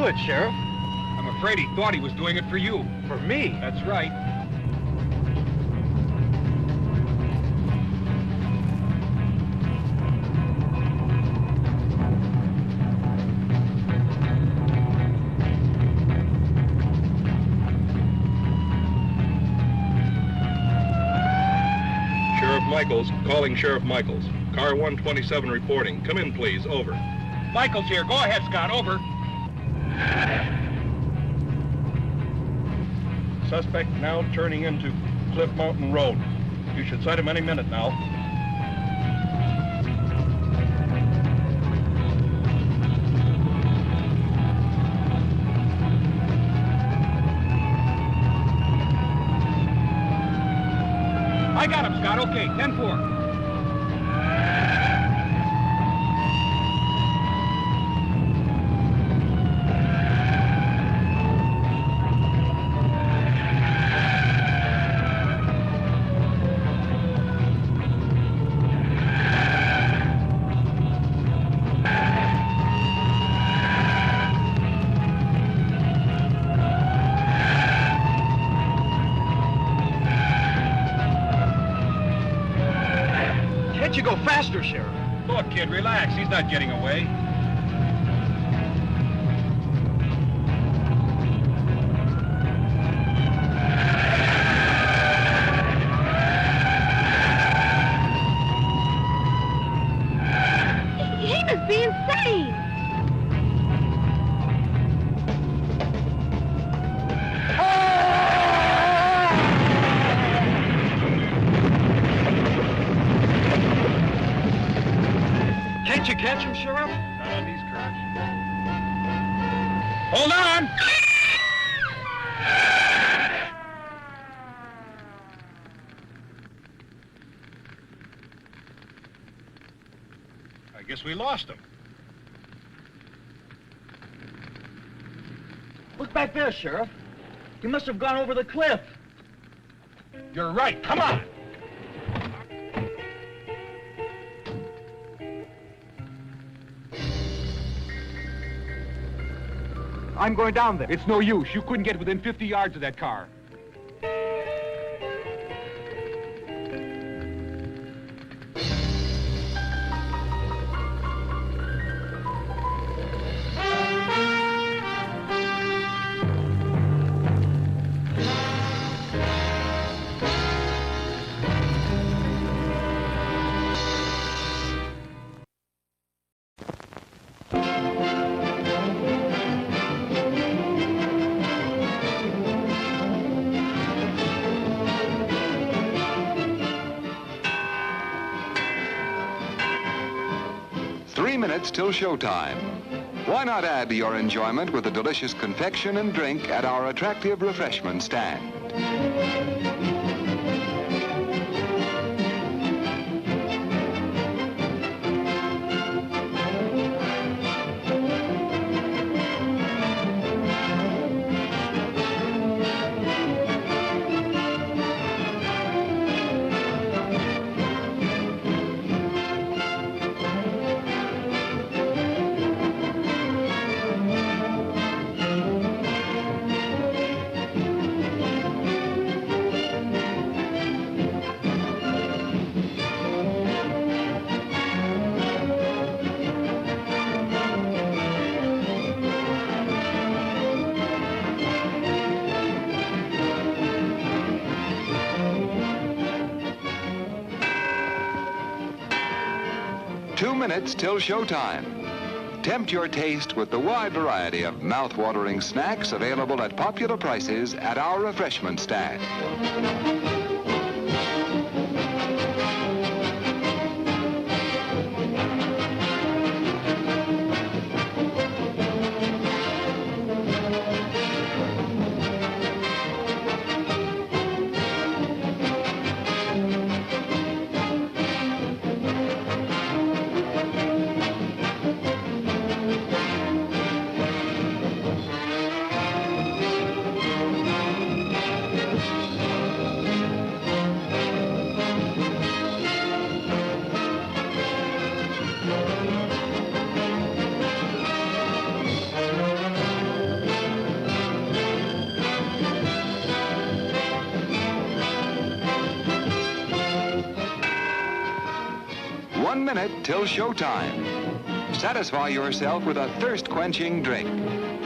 do it, Sheriff? I'm afraid he thought he was doing it for you. For me? That's right. Michaels, calling Sheriff Michaels. Car 127 reporting. Come in, please. Over. Michaels here. Go ahead, Scott. Over. Suspect now turning into Cliff Mountain Road. You should sight him any minute now. I got him, Scott. Okay, 10-4. Can't you go faster, Sheriff? Look, kid, relax. He's not getting away. He must be insane. Can't you catch him, Sheriff? Not on these curves. Hold on! I guess we lost him. Look back there, Sheriff. He must have gone over the cliff. You're right. Come on! I'm going down there. It's no use. You couldn't get within 50 yards of that car. Till showtime. Why not add to your enjoyment with a delicious confection and drink at our attractive refreshment stand? Minutes till showtime. Tempt your taste with the wide variety of mouth-watering snacks available at popular prices at our refreshment stand. it till showtime. Satisfy yourself with a thirst-quenching drink.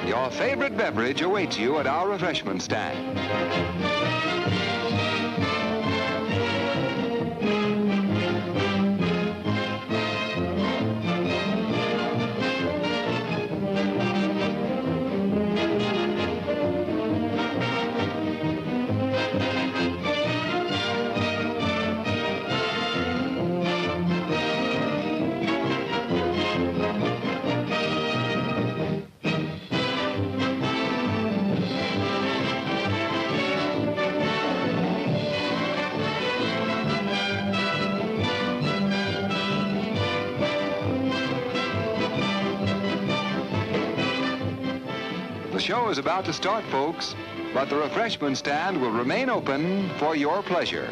Your favorite beverage awaits you at our refreshment stand. The show is about to start, folks, but the refreshment stand will remain open for your pleasure.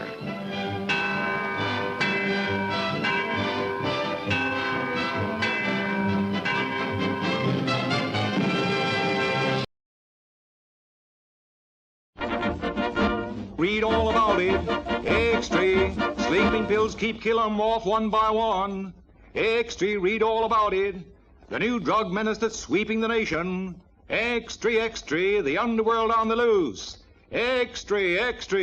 Read all about it. Extra. Sleeping pills keep killing 'em off one by one. Extra. Read all about it. The new drug menace that's sweeping the nation. Extra, extra, the underworld on the loose. Extra, extra.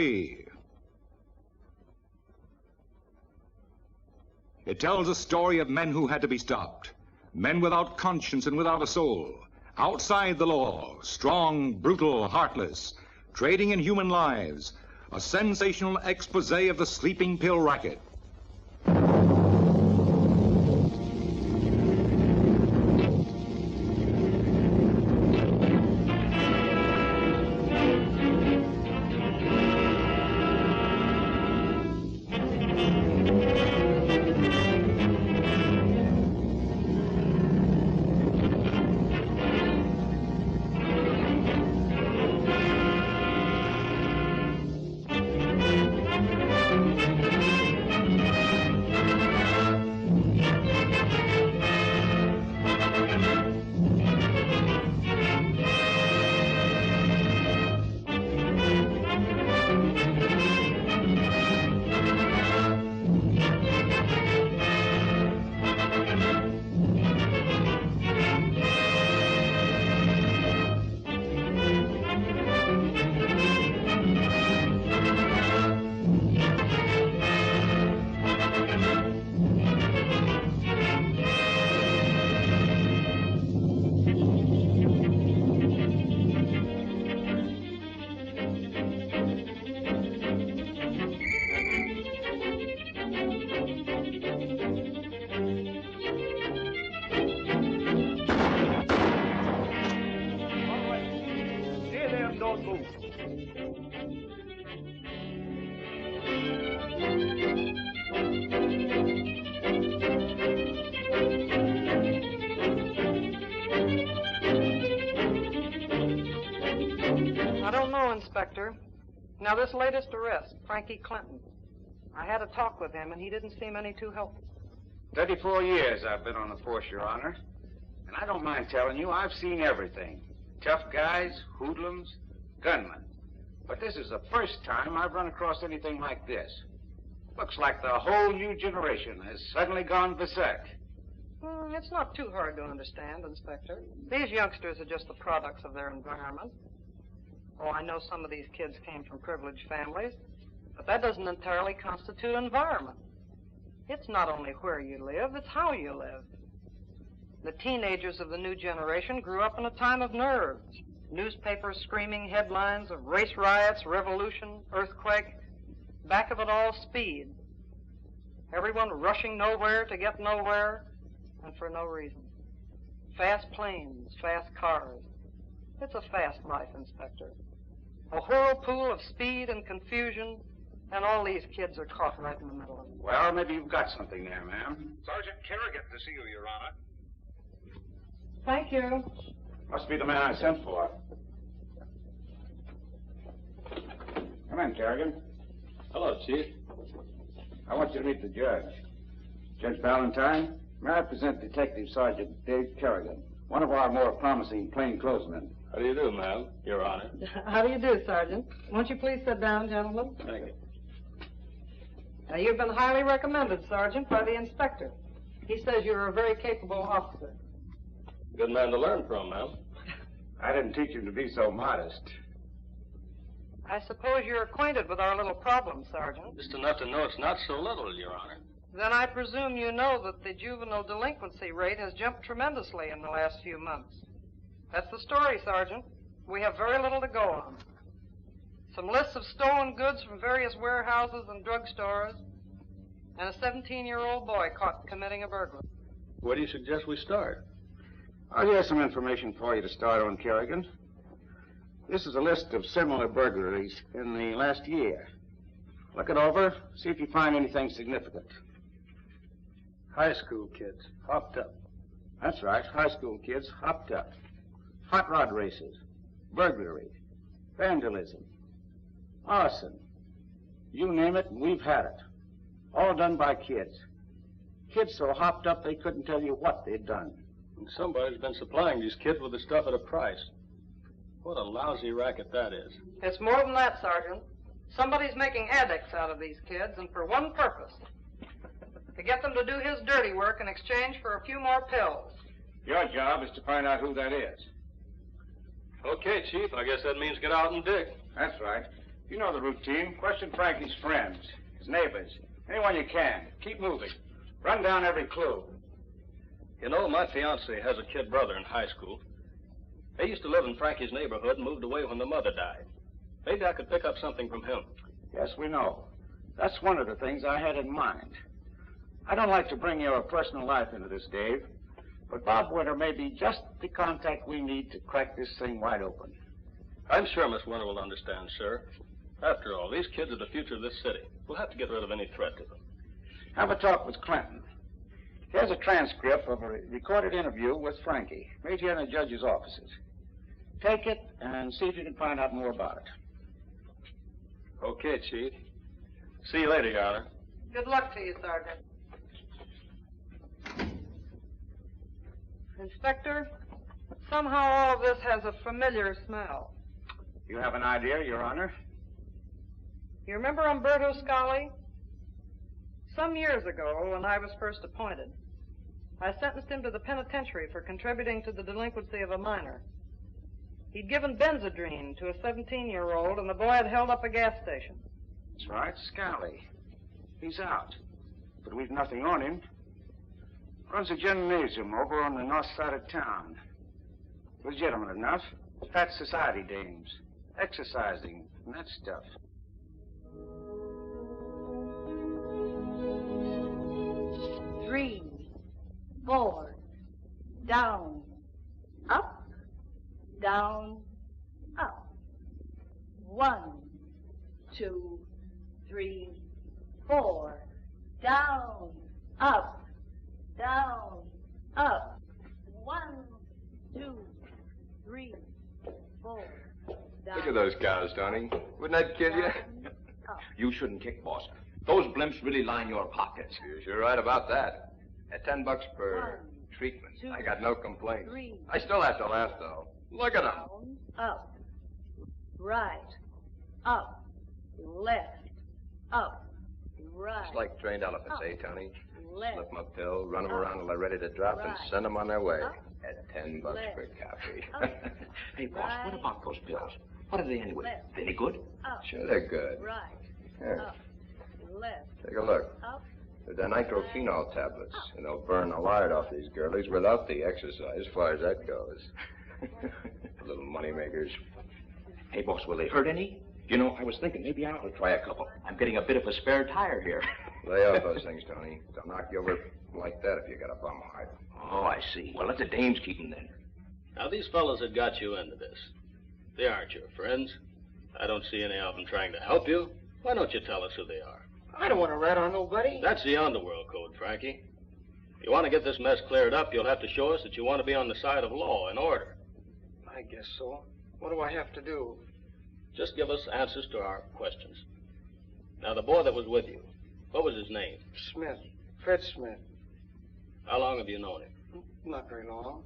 It tells a story of men who had to be stopped. Men without conscience and without a soul. Outside the law, strong, brutal, heartless, trading in human lives. A sensational expose of the sleeping pill racket. I don't know, Inspector. Now, this latest arrest, Frankie Clinton, I had a talk with him, and he didn't seem any too helpful. 34 years I've been on the force, Your Honor. And I don't mind telling you, I've seen everything. Tough guys, hoodlums, gunmen. But this is the first time I've run across anything like this. Looks like the whole new generation has suddenly gone berserk. It's not too hard to understand, Inspector. These youngsters are just the products of their environment. Oh, I know some of these kids came from privileged families, but that doesn't entirely constitute environment. It's not only where you live, it's how you live. The teenagers of the new generation grew up in a time of nerves. Newspapers screaming headlines of race riots, revolution, earthquake. Back of it all, speed. Everyone rushing nowhere to get nowhere, and for no reason. Fast planes, fast cars. It's a fast life, Inspector. A whirlpool of speed and confusion, and all these kids are caught right in the middle of it. Well, maybe you've got something there, ma'am. Sergeant Kerrigan to see you, Your Honor. Thank you. Must be the man I sent for. Come in, Kerrigan. Hello, Chief. I want you to meet the judge. Judge Valentine, may I present Detective Sergeant Dave Kerrigan, one of our more promising plainclothesmen. How do you do, ma'am? Your Honor. How do you do, Sergeant? Won't you please sit down, gentlemen? Thank you. Now, you've been highly recommended, Sergeant, by the inspector. He says you're a very capable officer. Good man to learn from, ma'am. I didn't teach him to be so modest. I suppose you're acquainted with our little problem, Sergeant. Just enough to know it's not so little, Your Honor. Then I presume you know that the juvenile delinquency rate has jumped tremendously in the last few months. That's the story, Sergeant. We have very little to go on. Some lists of stolen goods from various warehouses and drugstores, and a 17-year-old boy caught committing a burglary. Where do you suggest we start? Here's some information for you to start on, Kerrigan. This is a list of similar burglaries in the last year. Look it over, see if you find anything significant. High school kids, hopped up. That's right, high school kids hopped up. Hot rod races, burglary, vandalism, arson. You name it, and we've had it. All done by kids. Kids so hopped up they couldn't tell you what they'd done. And somebody's been supplying these kids with the stuff at a price. What a lousy racket that is. It's more than that, Sergeant. Somebody's making addicts out of these kids, and for one purpose. To get them to do his dirty work in exchange for a few more pills. Your job is to find out who that is. Okay, Chief, I guess that means get out and dig. That's right. You know the routine. Question Frankie's friends, his neighbors, anyone you can. Keep moving. Run down every clue. You know, my fiancée has a kid brother in high school. They used to live in Frankie's neighborhood and moved away when the mother died. Maybe I could pick up something from him. Yes, we know. That's one of the things I had in mind. I don't like to bring your personal life into this, Dave, but Bob Winter may be just the contact we need to crack this thing wide open. I'm sure Miss Winter will understand, sir. After all, these kids are the future of this city. We'll have to get rid of any threat to them. Have a talk with Clinton. Here's a transcript of a recorded interview with Frankie, right here in the judge's offices. Take it and see if you can find out more about it. Okay, Chief. See you later, Your Honor. Good luck to you, Sergeant. Inspector, somehow all of this has a familiar smell. You have an idea, Your Honor? You remember Umberto Scali? Some years ago, when I was first appointed, I sentenced him to the penitentiary for contributing to the delinquency of a minor. He'd given Benzedrine to a 17-year-old, and the boy had held up a gas station. That's right, Scali. He's out. But we've nothing on him. Runs a gymnasium over on the north side of town. Legitimate enough. Fat society dames. Exercising and that stuff. Three, four, down, up, down, up. 1, 2, 3, 4, down, up, down, up. 1, 2, 3, 4, down. Look at those cows, Tony. Wouldn't that kid you? You shouldn't kick, boss. Those blimps really line your pockets. You're sure right about that. At $10 per treatment, I got no complaints. I still have to laugh, though. Look at them. Down, up, right, up, left, up, right. It's like trained elephants, eh, Tony? Left. Slip them a pill, run them around till they're ready to drop, and send them on their way. At $10 per copy. Hey, boss, what about those pills? What are they anyway? Left. Any good? Up. Sure, they're good. Right. Here, Up. Left. take a look. Up. They're nitrophenol tablets, and they'll burn the lard off these girlies without the exercise, as far as that goes. Little money makers. Hey, boss, will they hurt any? You know, I was thinking maybe I ought to try a couple. I'm getting a bit of a spare tire here. Lay off those things, Tony. They'll knock you over like that if you got a bum heart. Oh, I see. Well, let the dames keep them then. Now, these fellows that got you into this, they aren't your friends. I don't see any of them trying to help you. Why don't you tell us who they are? I don't want to rat on nobody. That's the underworld code, Frankie. If you want to get this mess cleared up, you'll have to show us that you want to be on the side of law and order. I guess so. What do I have to do? Just give us answers to our questions. Now, the boy that was with you, what was his name? Smith. Fred Smith. How long have you known him? Not very long.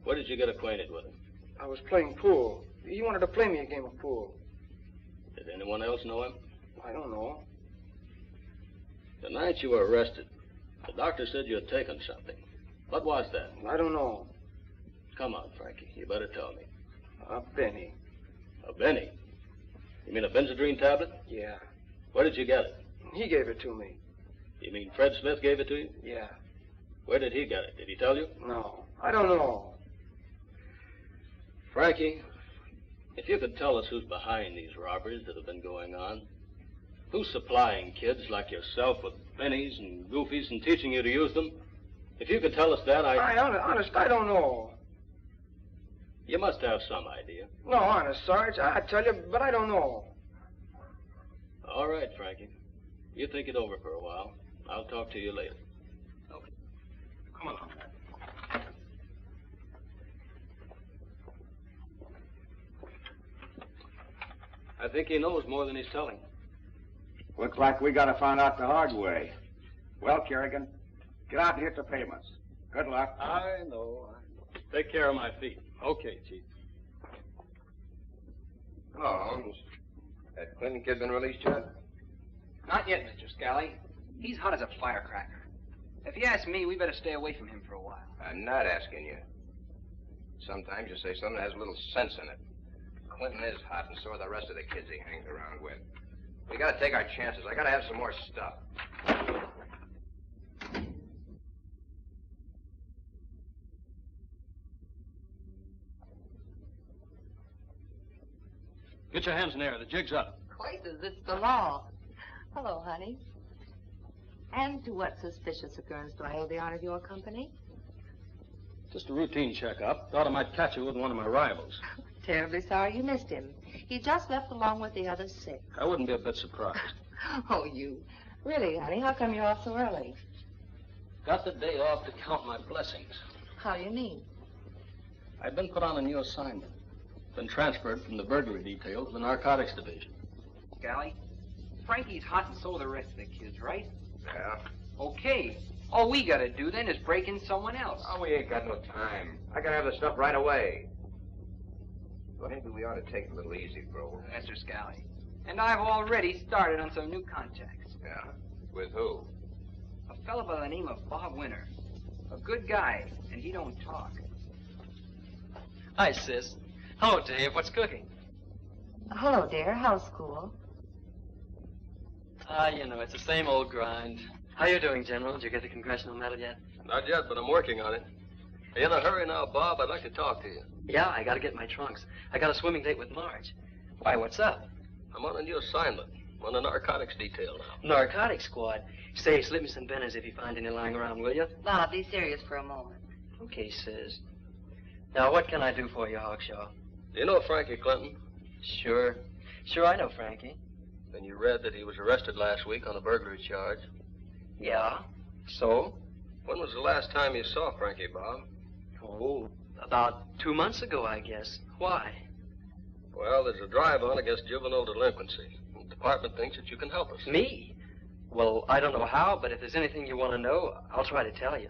Where did you get acquainted with him? I was playing pool. He wanted to play me a game of pool. Did anyone else know him? I don't know. The night you were arrested, The doctor said you had taken something. What was that? I don't know. Come on, Frankie. You better tell me. A Benny. A Benny? You mean a Benzedrine tablet? Yeah. Where did you get it? He gave it to me. You mean Fred Smith gave it to you? Yeah. Where did he get it? Did he tell you? No. I don't know. Frankie, if you could tell us who's behind these robberies that have been going on, who's supplying kids like yourself with bennies and goofies and teaching you to use them, if you could tell us that, Honest, I don't know. You must have some idea. No, honest, Sarge, I tell you, but I don't know. All right, Frankie. You think it over for a while. I'll talk to you later. Okay. Come on. I think he knows more than he's telling. Looks like we gotta find out the hard way. Well, Kerrigan, get out and hit the pavements. Good luck. I know. Take care of my feet. Okay, Chief. Hello, Holmes. That Clinton kid been released yet? Not yet, Mr. Scally. He's hot as a firecracker. If you ask me, we better stay away from him for a while. I'm not asking you. Sometimes you say something that has a little sense in it. Clinton is hot, and so are the rest of the kids he hangs around with. We gotta take our chances. I gotta have some more stuff. Get your hands in the air. The jig's up. Places, it's the law. Hello, honey. And to what suspicious occurrence do I owe the honor of your company? Just a routine checkup. Thought I might catch you with one of my rivals. Terribly sorry you missed him. He just left along with the other 6. I wouldn't be a bit surprised. Oh, you. Really, honey, how come you're off so early? Got the day off to count my blessings. How do you mean? I've been put on a new assignment. Been transferred from the burglary detail to the narcotics division. Scally, Frankie's hot and so are the rest of the kids, right? Yeah. Okay. All we gotta do then is break in someone else. Oh, we ain't got no time. I gotta have the stuff right away. Well, maybe we ought to take it a little easy, bro. Mr. Scally. And I've already started on some new contacts. Yeah? With who? A fellow by the name of Bob Winter. A good guy, and he don't talk. Hi, sis. Hello, Dave. What's cooking? Hello, dear. How's school? You know, it's the same old grind. How you doing, General? Did you get the congressional medal yet? Not yet, but I'm working on it. Are you in a hurry now, Bob? I'd like to talk to you. Yeah, I gotta get my trunks. I got a swimming date with Marge. Why, what's up? I'm on a new assignment. I'm on the narcotics detail now. Narcotics squad? Say, slip me some bennies if you find any lying around, will you? Bob, be serious for a moment. Okay, sis. Now, what can I do for you, Hawkshaw? Do you know Frankie Clinton? Sure. Sure, I know Frankie. Then you read that he was arrested last week on a burglary charge. Yeah? So? When was the last time you saw Frankie, Bob? Oh, about 2 months ago, I guess. Why? Well, there's a drive on against juvenile delinquency. The department thinks that you can help us. Me? Well, I don't know how, but if there's anything you want to know, I'll try to tell you.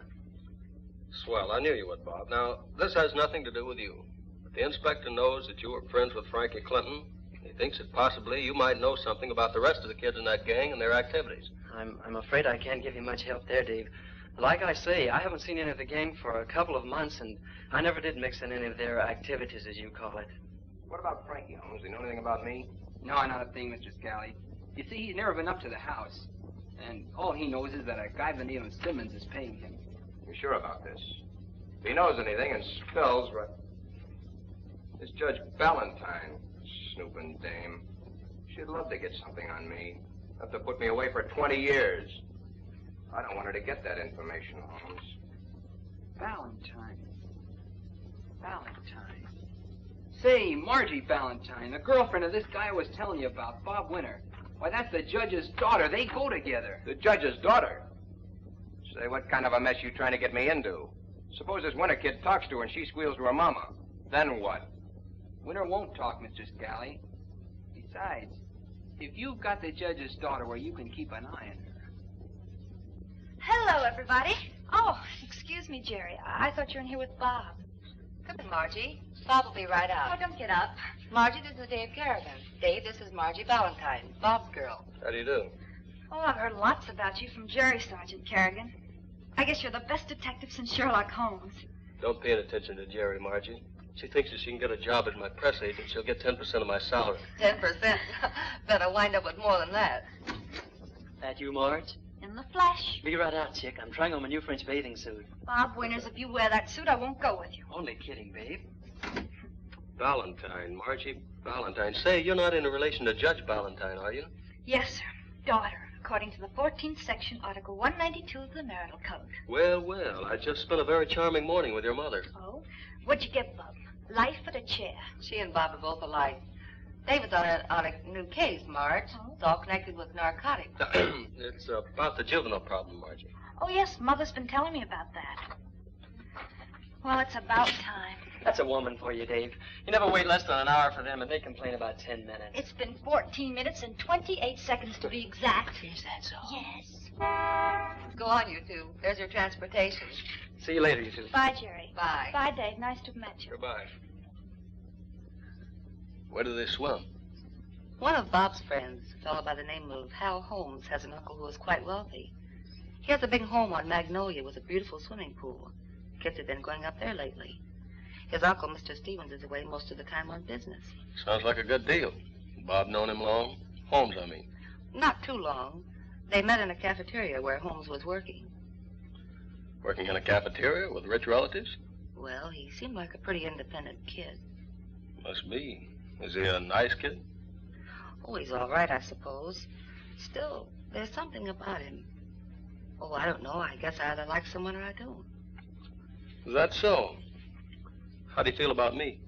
Swell, I knew you would, Bob. Now, this has nothing to do with you. But the inspector knows that you were friends with Frankie Clinton. He thinks that possibly you might know something about the rest of the kids in that gang and their activities. I'm afraid I can't give you much help there, Dave. Like I say, I haven't seen any of the gang for a couple of months, and I never did mix in any of their activities, as you call it. What about Frankie, Holmes? Do you know anything about me? No, not a thing, Mr. Scally. You see, he's never been up to the house. And all he knows is that a guy by the name of Simmons is paying him. You sure about this? If he knows anything and spells right... This Judge Ballantyne, snooping dame. She'd love to get something on me. Have to put me away for 20 years. I don't want her to get that information, Holmes. Ballantyne. Say, Margie Ballantyne, the girlfriend of this guy I was telling you about, Bob Winter. Why, that's the judge's daughter. They go together. The judge's daughter? Say, what kind of a mess you trying to get me into? Suppose this Winter kid talks to her and she squeals to her mama. Then what? Winter won't talk, Mr. Scally. Besides, if you've got the judge's daughter where you can keep an eye on her. Hello, everybody. Oh, excuse me, Jerry. I thought you were in here with Bob. Come in, Margie. Bob will be right out. Oh, don't get up. Margie, this is Dave Kerrigan. Dave, this is Margie Ballantyne, Bob's girl. How do you do? Oh, I've heard lots about you from Jerry, Sergeant Kerrigan. I guess you're the best detective since Sherlock Holmes. Don't pay any attention to Jerry, Margie. She thinks if she can get a job as my press agent, she'll get 10% of my salary. 10%? Better wind up with more than that. That you, Marge? In the flesh. Be right out, chick. I'm trying on my new French bathing suit. Bob Winters, if you wear that suit, I won't go with you. Only kidding, babe. Valentine, Margie. Valentine. Say, you're not in a relation to Judge Valentine, are you? Yes, sir. Daughter, according to the 14th section, Article 192 of the Marital Code. Well, well, I just spent a very charming morning with your mother. Oh? What'd you get, Bob? Life or the chair? She and Bob are both alike. David's on a new case, Marge. It's all connected with narcotics. It's about the juvenile problem, Margie. Oh, yes, Mother's been telling me about that. Well, it's about time. That's a woman for you, Dave. You never wait less than an hour for them, and they complain about 10 minutes. It's been 14 minutes and 28 seconds to be exact. Is that so? Yes. Go on, you two. There's your transportation. See you later, you two. Bye, Jerry. Bye. Bye, Dave. Nice to have met you. Goodbye. Where do they swim? One of Bob's friends, a fellow by the name of Hal Holmes, has an uncle who is quite wealthy. He has a big home on Magnolia with a beautiful swimming pool. Kids have been going up there lately. His uncle, Mr. Stevens, is away most of the time on business. Sounds like a good deal. Bob known him long? Holmes, I mean. Not too long. They met in a cafeteria where Holmes was working. Working in a cafeteria with rich relatives? Well, he seemed like a pretty independent kid. Must be. Is he a nice kid? Oh, he's all right, I suppose. Still, there's something about him. Oh, I don't know. I guess I either like someone or I don't. Is that so? How do you feel about me?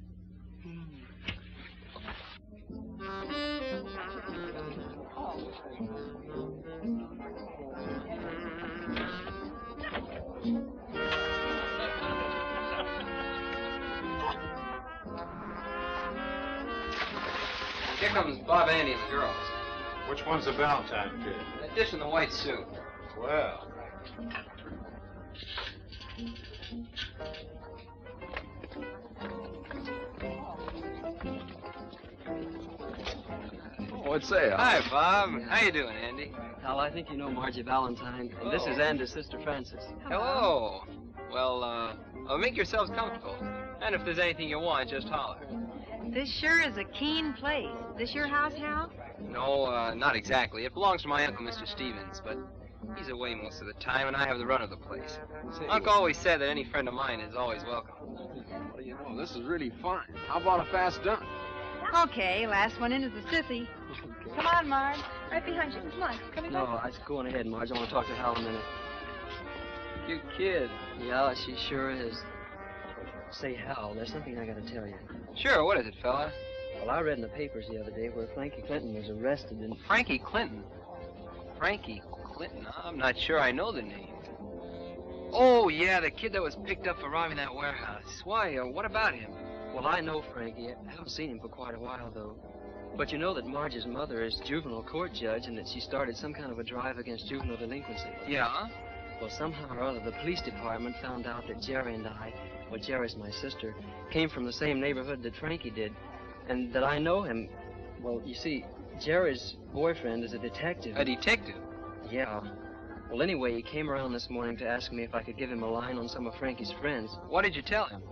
Here comes Bob, Andy, and the girls. Which one's the Valentine kid? That dish in the white suit. Well. What's that? Hi, Bob. How you doing, Andy? Hal, I think you know Margie Valentine. And this is Andy's sister, Frances. Hello. Well, make yourselves comfortable. And if there's anything you want, just holler. This sure is a keen place. This your house, Hal? No, not exactly. It belongs to my uncle, Mr. Stevens, but he's away most of the time, and I have the run of the place. Uncle always said that any friend of mine is always welcome. What do you know? This is really fun. How about a fast dunk? Okay, last one in is a sissy. Come on, Marge. Right behind you. Come on. Come No, I was going ahead, Marge. I want to talk to Hal a minute. Cute kid. Yeah, she sure is. Say, Hal, there's something I got to tell you. Sure, what is it, fella? Well, I read in the papers the other day where Frankie Clinton was arrested and... Frankie Clinton? Frankie Clinton? I'm not sure I know the name. Oh, yeah, the kid that was picked up for robbing that warehouse. Why, what about him? Well, I know Frankie. I haven't seen him for quite a while, though. But you know that Marge's mother is juvenile court judge and that she started some kind of a drive against juvenile delinquency. Yeah? Well, somehow or other, the police department found out that Jerry and I, well, Jerry's my sister, came from the same neighborhood that Frankie did, and that I know him. Well, you see, Jerry's boyfriend is a detective. A detective? Yeah. Well, anyway, he came around this morning to ask me if I could give him a line on some of Frankie's friends. What did you tell him?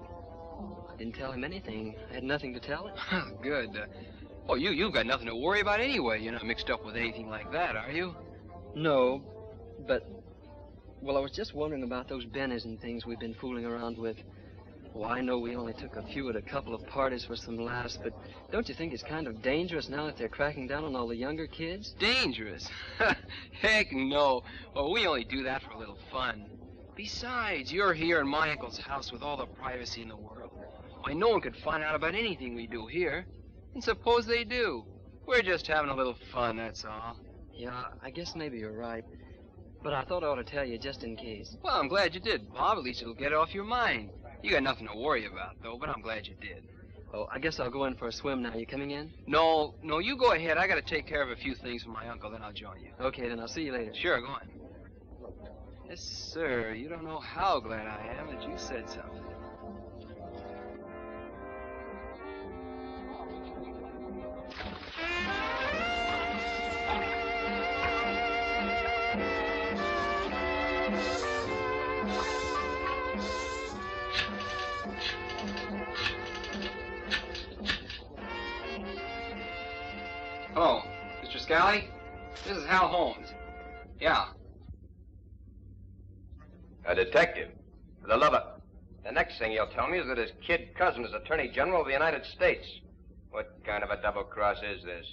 I didn't tell him anything. I had nothing to tell him. Good. Oh, you've got nothing to worry about anyway. You're not mixed up with anything like that, are you? No, but... Well, I was just wondering about those bennies and things we've been fooling around with. Well, I know we only took a few at a couple of parties for some laughs, but don't you think it's kind of dangerous now that they're cracking down on all the younger kids? Dangerous? Heck no. Well, we only do that for a little fun. Besides, you're here in my uncle's house with all the privacy in the world. Why, no one could find out about anything we do here. And suppose they do. We're just having a little fun, that's all. Yeah, I guess maybe you're right. But I thought I ought to tell you just in case. Well, I'm glad you did, Bob. At least it'll get it off your mind. You got nothing to worry about, though, but I'm glad you did. Oh, I guess I'll go in for a swim now. You coming in? No, you go ahead. I got to take care of a few things for my uncle, then I'll join you. Okay, then I'll see you later. Sure, go on. Yes, sir. You don't know how glad I am that you said something. Hello, Mr. Scally? This is Hal Holmes. Yeah. A detective. For the love of... The next thing you'll tell me is that his kid cousin is Attorney General of the United States. What kind of a double cross is this?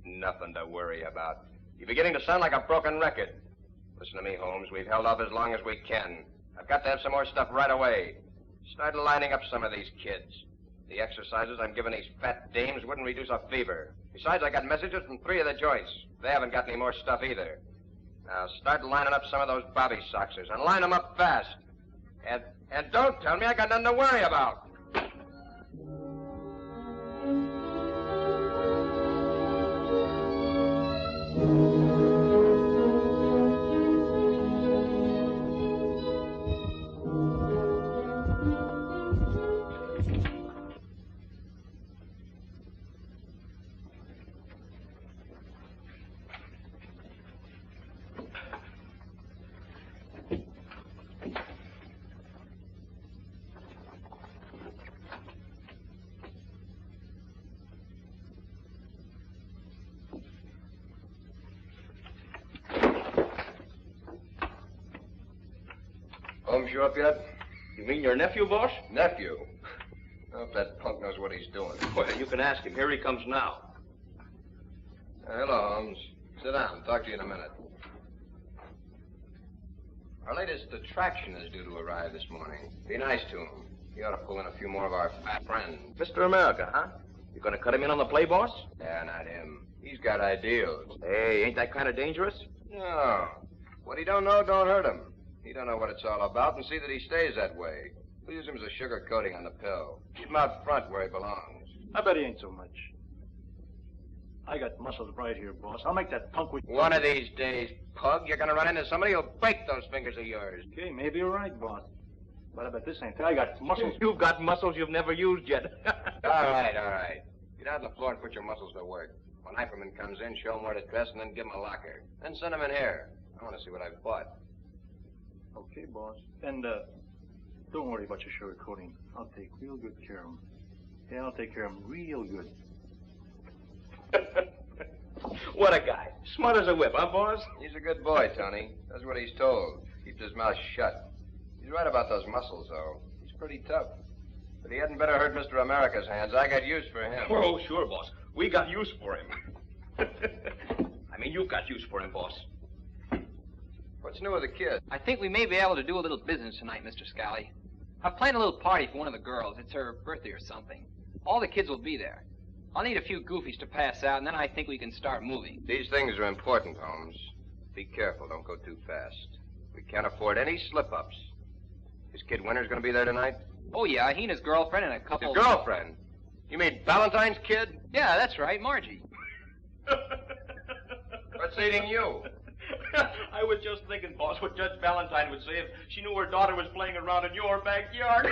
Nothing to worry about. You're beginning to sound like a broken record. Listen to me, Holmes. We've held off as long as we can. I've got to have some more stuff right away. Start lining up some of these kids. The exercises I'm giving these fat dames wouldn't reduce a fever. Besides, I got messages from 3 of the joints. They haven't got any more stuff either. Now, start lining up some of those bobby soxers, and line them up fast. And don't tell me I got nothing to worry about. Holmes, you up yet? You mean your nephew, boss? Nephew? I hope that punk knows what he's doing. Well, you can ask him. Here he comes now. Hello, Holmes. Sit down. Talk to you in a minute. Our latest attraction is due to arrive this morning. Be nice to him. He ought to pull in a few more of our fat friends. Mr. America, huh? You gonna cut him in on the play, boss? Yeah, not him. He's got ideals. Hey, ain't that kind of dangerous? No. What he don't know don't hurt him. He don't know what it's all about, and see that he stays that way. We'll use him as a sugar coating on the pill. Keep him out front where he belongs. I bet he ain't so much. I got muscles right here, boss. I'll make that punk with... One of these days, Pug, you're gonna run into somebody who'll break those fingers of yours. Okay, maybe you're right, boss. But I bet this ain't. I got muscles. You've got muscles you've never used yet. All right. Get out on the floor and put your muscles to work. When Hyperman comes in, show him where to dress and then give him a locker. Then send him in here. I want to see what I've bought. Okay, boss. And, don't worry about your sugar coating. I'll take real good care of him. Yeah, I'll take care of him real good. What a guy. Smart as a whip, huh, boss? He's a good boy, Tony. That's what he's told. Keeps his mouth shut. He's right about those muscles, though. He's pretty tough. But he hadn't better hurt Mr. America's hands. I got use for him. Oh, sure, boss. We got use for him. I mean, you got use for him, boss. What's new with the kid? I think we may be able to do a little business tonight, Mr. Scally. I've planned a little party for one of the girls. It's her birthday or something. All the kids will be there. I'll need a few goofies to pass out, and then I think we can start moving. These things are important, Holmes. Be careful. Don't go too fast. We can't afford any slip-ups. His kid Winter's going to be there tonight? Oh, yeah. He and his girlfriend and a couple... His girlfriend? You mean Valentine's kid? Yeah, that's right. Margie. What's eating you? I was just thinking, boss, what Judge Valentine would say if she knew her daughter was playing around in your backyard.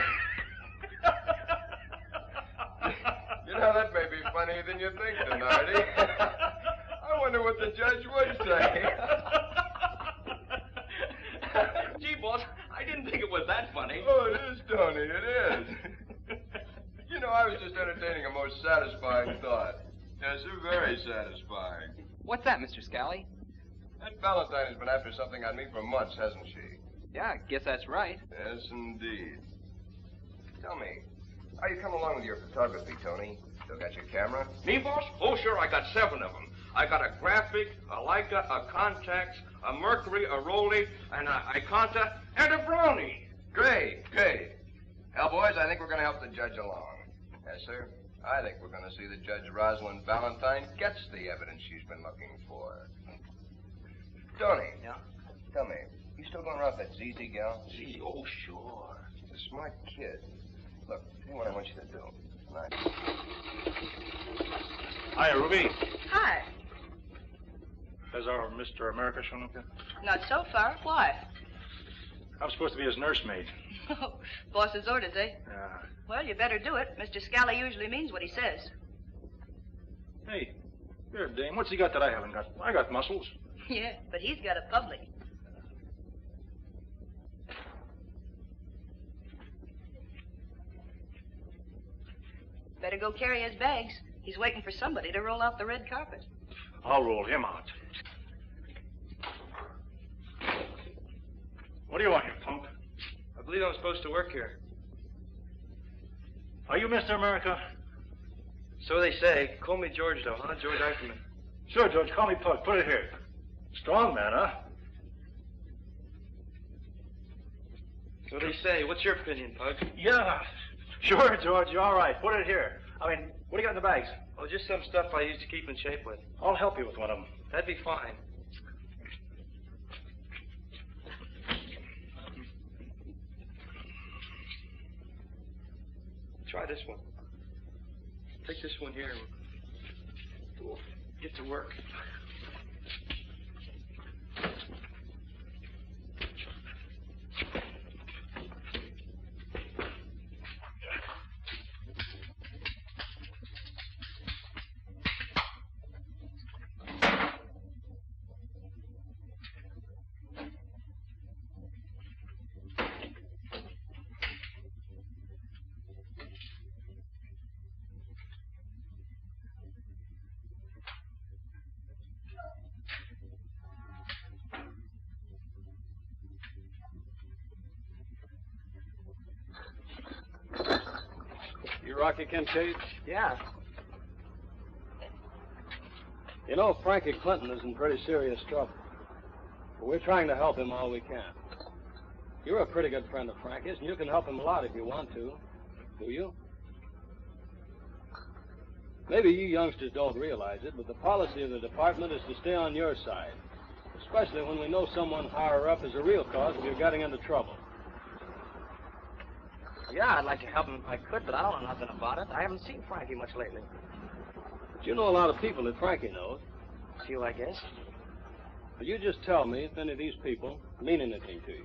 You know, that may be funnier than you think, Denardi. I wonder what the judge would say. Gee, boss, I didn't think it was that funny. Oh, it is, Tony, it is. You know, I was just entertaining a most satisfying thought. Yes, very satisfying. What's that, Mr. Scally? That Valentine has been after something on me for months, hasn't she? Yeah, I guess that's right. Yes, indeed. Tell me, how you come along with your photography, Tony? Still got your camera? Me, boss? Oh, sure, I got 7 of them. I got a graphic, a Leica, a Contax, a Mercury, a Rolly, and a Iconta, and a Brownie. Great. Hell, boys, I think we're going to help the judge along. Yes, sir. I think we're going to see that Judge Rosalind Valentine gets the evidence she's been looking for. Tony. Yeah? Tell me, you still going around with that ZZ gal? ZZ? Oh, sure. She's a smart kid. Look, here's what I want you to do. Tonight. Hiya, Ruby. Hi. Has our Mr. America shown up yet? Not so far. Why? I'm supposed to be his nursemaid. Boss's orders, eh? Yeah. Well, you better do it. Mr. Scally usually means what he says. Hey, you're a dame. What's he got that I haven't got? I got muscles. Yeah, but he's got a public. Better go carry his bags. He's waiting for somebody to roll out the red carpet. I'll roll him out. What do you want here, punk? I believe I'm supposed to work here. Are you Mr. America? So they say. Call me George, though, huh? George Eiferman. Sure, George. Call me Pug. Put it here. Strong man, huh? So they say. What's your opinion, Pug? Yeah. Sure, George. You're all right. Put it here. I mean, what do you got in the bags? Oh, just some stuff I used to keep in shape with. I'll help you with one of them. That'd be fine. Try this one. Take this one here and we'll get to work. Rocky Kincaid? Yeah. You know, Frankie Clinton is in pretty serious trouble. But we're trying to help him all we can. You're a pretty good friend of Frankie's, and you can help him a lot if you want to. Do you? Maybe you youngsters don't realize it, but the policy of the department is to stay on your side, especially when we know someone higher up is a real cause if you're getting into trouble. Yeah, I'd like to help him if I could, but I don't know nothing about it. I haven't seen Frankie much lately. But you know a lot of people that Frankie knows. Few, I guess. But you just tell me if any of these people mean anything to you.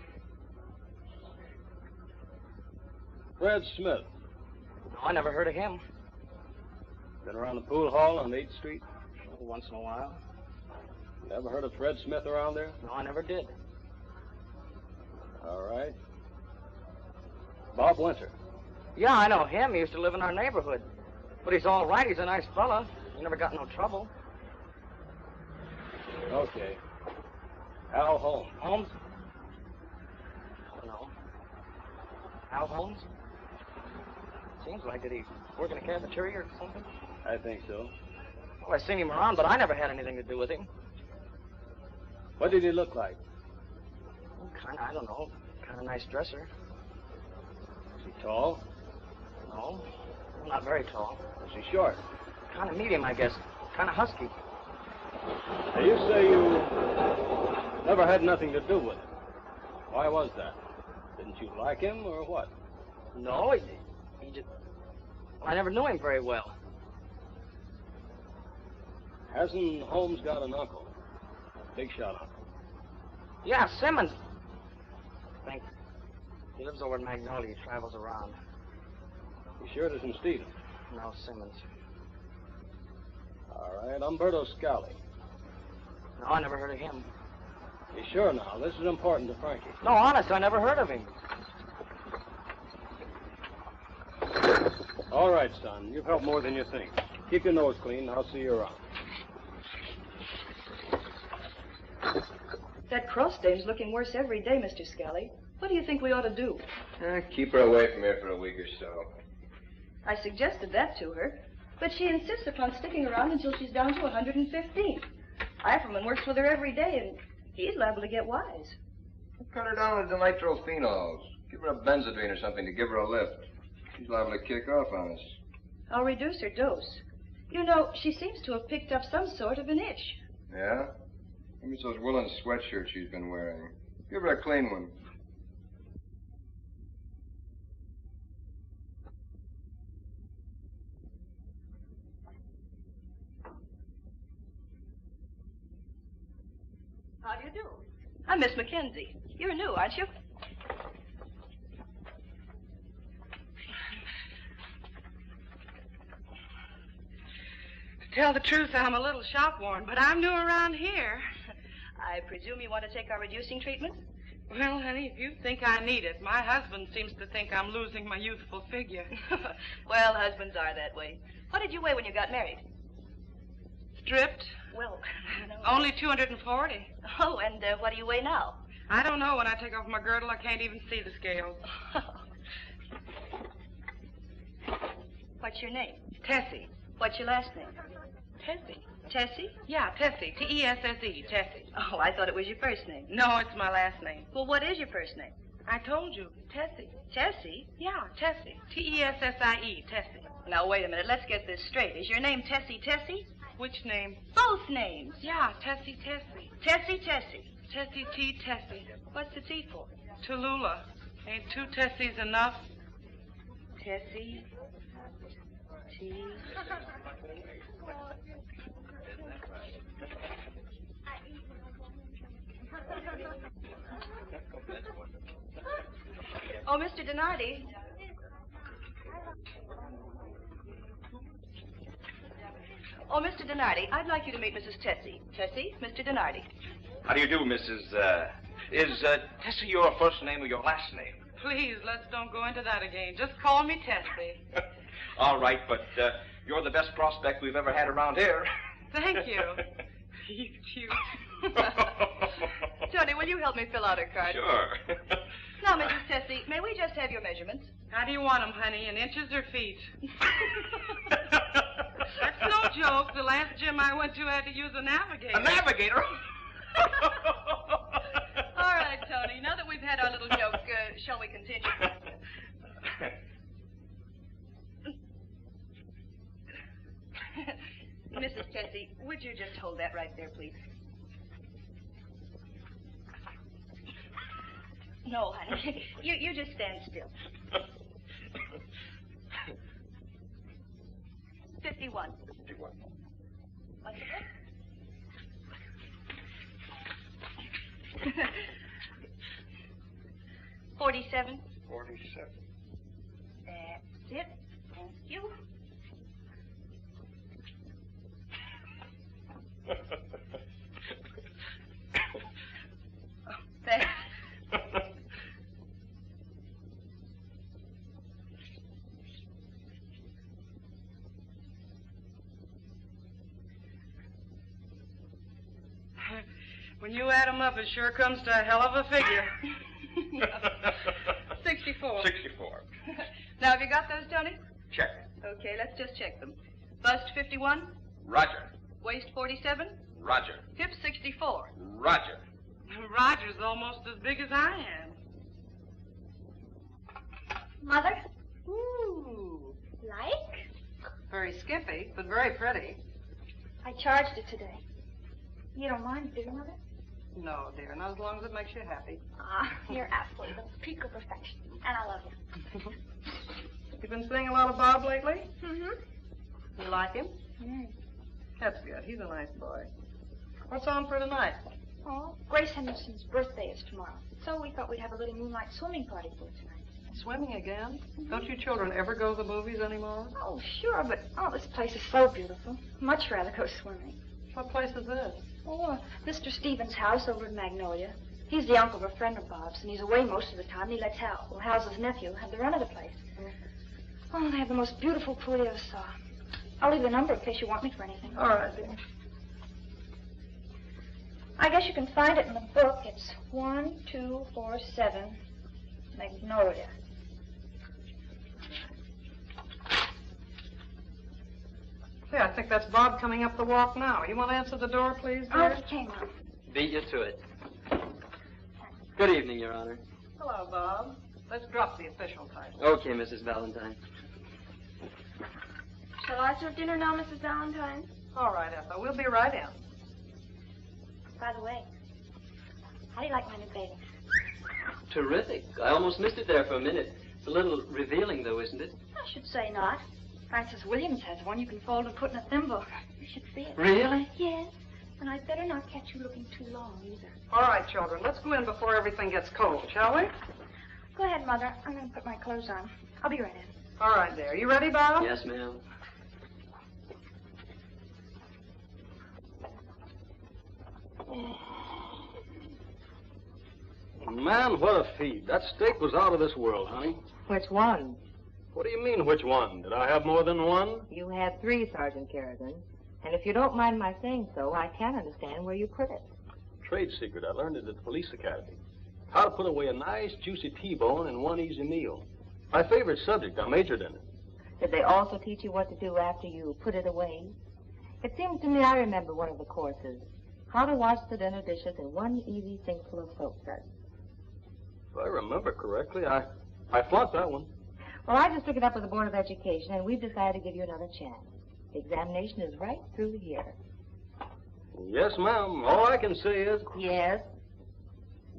Fred Smith. No, I never heard of him. Been around the pool hall on 8th Street? Once in a while. Never heard of Fred Smith around there? No, I never did. All right. Bob Winter. Yeah, I know him. He used to live in our neighborhood. But he's all right. He's a nice fella. He never got no trouble. Okay. Al Holmes. Holmes? No. Al Holmes? Seems like it. He's working a cafeteria or something. I think so. Well, I seen him around, but I never had anything to do with him. What did he look like? Well, kind of, I don't know. Kind of nice dresser. Is he tall? No, not very tall. Is he short? Kind of medium, I guess. Kind of husky. Now, you say you never had nothing to do with him. Why was that? Didn't you like him, or what? No, he just... Well, I never knew him very well. Hasn't Holmes got an uncle? A big shot uncle? Yeah, Simmons. I think. He lives over in Magnolia. He travels around. You sure it isn't Stephen? No, Simmons. All right, Umberto Scali. No, I never heard of him. You sure now? This is important to Frankie. No, honest, I never heard of him. All right, son. You've helped more than you think. Keep your nose clean. I'll see you around. That cross dame's looking worse every day, Mr. Scally. What do you think we ought to do? Keep her away from here for a week or so. I suggested that to her, but she insists upon sticking around until she's down to 115. Eiferman works with her every day, and he's liable to get wise. Cut her down with the nitrophenols. Give her a benzodrine or something to give her a lift. She's liable to kick off on us. I'll reduce her dose. You know, she seems to have picked up some sort of an itch. Yeah? Maybe it's those woolen sweatshirts she's been wearing. Give her a clean one. How do you do? I'm Miss Mackenzie. You're new, aren't you? To tell the truth, I'm a little shop-worn, but I'm new around here. I presume you want to take our reducing treatment? Well, honey, if you think I need it, my husband seems to think I'm losing my youthful figure. Well, husbands are that way. What did you weigh when you got married? Stripped? Well, no. Only 240. Oh, and what do you weigh now? I don't know. When I take off my girdle, I can't even see the scales. What's your name? Tessie. What's your last name? Tessie. Tessie? Yeah, Tessie. T-E-S-S-E. Tessie. Oh, I thought it was your first name. No, it's my last name. Well, what is your first name? I told you. Tessie. Tessie? Yeah, Tessie. T-E-S-S-I-E. Tessie. Now, wait a minute. Let's get this straight. Is your name Tessie Tessie? Which name? Both names. Yeah, Tessie Tessie. Tessie Tessie. Tessie T. Tessie. What's the T for? Tallulah. Ain't two Tessies enough? Tessie T. Oh, Mr. Donardi. Oh, Mr. Donardi, I'd like you to meet Mrs. Tessie. Tessie, Mr. Donardi. How do you do, Mrs. Is Tessie your first name or your last name? Please, let's don't go into that again. Just call me Tessie. All right, but you're the best prospect we've ever had around here. Thank you. He's cute. Tony, will you help me fill out her card? Sure. Now, Mrs. Tessie, may we just have your measurements? How do you want them, honey? In inches or feet? That's no joke. The last gym I went to had to use a navigator. A navigator? All right, Tony. Now that we've had our little joke, shall we continue? Mrs. Tessie, would you just hold that right there, please? No, honey. You just stand still. 51. 51. What's it? 47. 47. That's it. Thank you. Thanks. When you add them up, it sure comes to a hell of a figure. 64. 64. Now, have you got those, Tony? Check. Okay, let's just check them. Bust 51. Roger. Waist 47. Roger. Hips 64. Roger. Roger's almost as big as I am. Mother? Ooh. Like? Very skimpy, but very pretty. I charged it today. You don't mind, do you, Mother? No, dear, not as long as it makes you happy. Ah, you're absolutely the peak of perfection. And I love you. You been seeing a lot of Bob lately? Mm-hmm. You like him? Mm. That's good. He's a nice boy. What's on for tonight? Oh, Grace Henderson's birthday is tomorrow. So we thought we'd have a little moonlight swimming party for tonight. Swimming again? Don't you children ever go to the movies anymore? Oh, sure, but this place is so beautiful. Much rather go swimming. What place is this? Oh, Mr. Stevens' house over in Magnolia. He's the uncle of a friend of Bob's, and he's away most of the time. He lets Hal's nephew have the run of the place. Oh, they have the most beautiful pool you ever saw. I'll leave the number in case you want me for anything. All right, dear. I guess you can find it in the book. It's 1247 Magnolia. Hey, I think that's Bob coming up the walk now. You want to answer the door, please, dear? Oh, he came up. Beat you to it. Good evening, Your Honor. Hello, Bob. Let's drop the official title. Okay, Mrs. Valentine. Shall I serve dinner now, Mrs. Valentine? All right, Ethel. We'll be right in. By the way, how do you like my new bathing suit? Terrific. I almost missed it there for a minute. It's a little revealing, though, isn't it? I should say not. Francis Williams has one you can fold and put in a thimble. You should see it. Really? Yes. And I'd better not catch you looking too long, either. All right, children. Let's go in before everything gets cold, shall we? Go ahead, Mother. I'm going to put my clothes on. I'll be right in. All right, dear. You ready, Bob? Yes, ma'am. Man, what a feed. That steak was out of this world, honey. Which one? What do you mean, which one? Did I have more than one? You had 3, Sergeant Kerrigan. And if you don't mind my saying so, I can't understand where you put it. Trade secret. I learned it at the police academy. How to put away a nice, juicy T-bone in one easy meal. My favorite subject. I majored in it. Did they also teach you what to do after you put it away? It seems to me I remember one of the courses. How to wash the dinner dishes in one easy sinkful of soap suds. If I remember correctly, I flunked that one. Well, I just took it up with the Board of Education, and we've decided to give you another chance. The examination is right through the year. Yes, ma'am. All I can say is... Yes?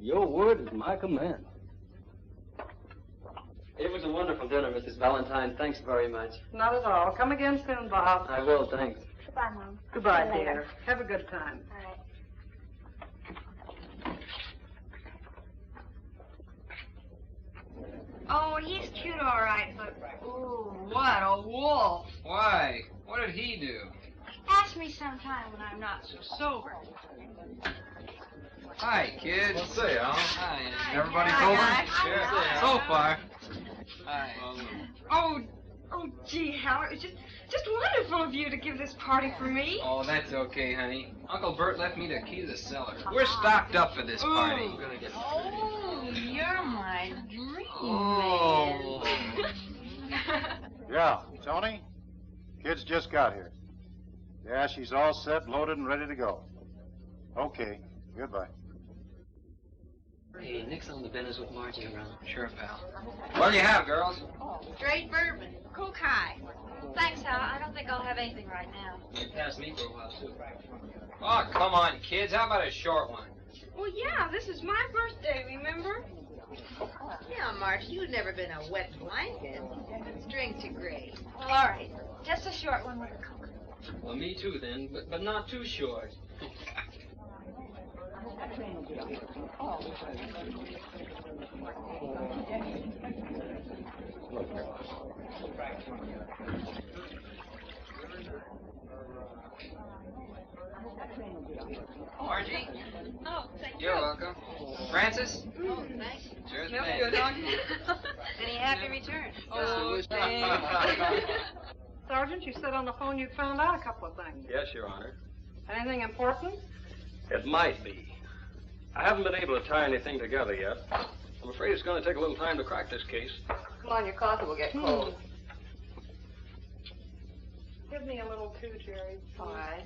Your word is my command. It was a wonderful dinner, Mrs. Valentine. Thanks very much. Not at all. Come again soon, Bob. I will, thanks. Goodbye, Mom. Goodbye, See you later. dear. Have a good time. All right. Oh, he's cute, all right, but ooh, what a wolf! Why? What did he do? Ask me sometime when I'm not so sober. Hi, kids. Say, Al. Hi. Everybody Hi, sober? guys. Yeah. So far. Hi. Oh, gee, Howard, it's just wonderful of you to give this party for me. Oh, that's okay, honey. Uncle Bert left me the key to the cellar. We're stocked up for this party. Ooh. Oh, you're my dream Oh. man. Yeah, Tony? Kid's just got here. Yeah, she's all set, loaded, and ready to go. Okay, goodbye. Hey, Nick's on the business with Margie around. Sure, pal. What do you have, girls? Straight bourbon, Coke High. Thanks, Hal. I don't think I'll have anything right now. You passed me for a while, too. Oh, come on, kids. How about a short one? Well, yeah, this is my birthday, remember? Yeah, Marge, you've never been a wet blanket. String to gray. Well, all right. Just a short one with a Coke. Well, me too, then, but not too short. Margie? Oh, thank You're welcome. Francis? Oh, thanks. Sure No thing. good, huh? Any happy return? Oh, Sergeant, you said on the phone you'd found out a couple of things. Yes, Your Honor. Anything important? It might be. I haven't been able to tie anything together yet. I'm afraid it's going to take a little time to crack this case. Come on, your coffee will get cold. Give me a little too, Jerry. All right.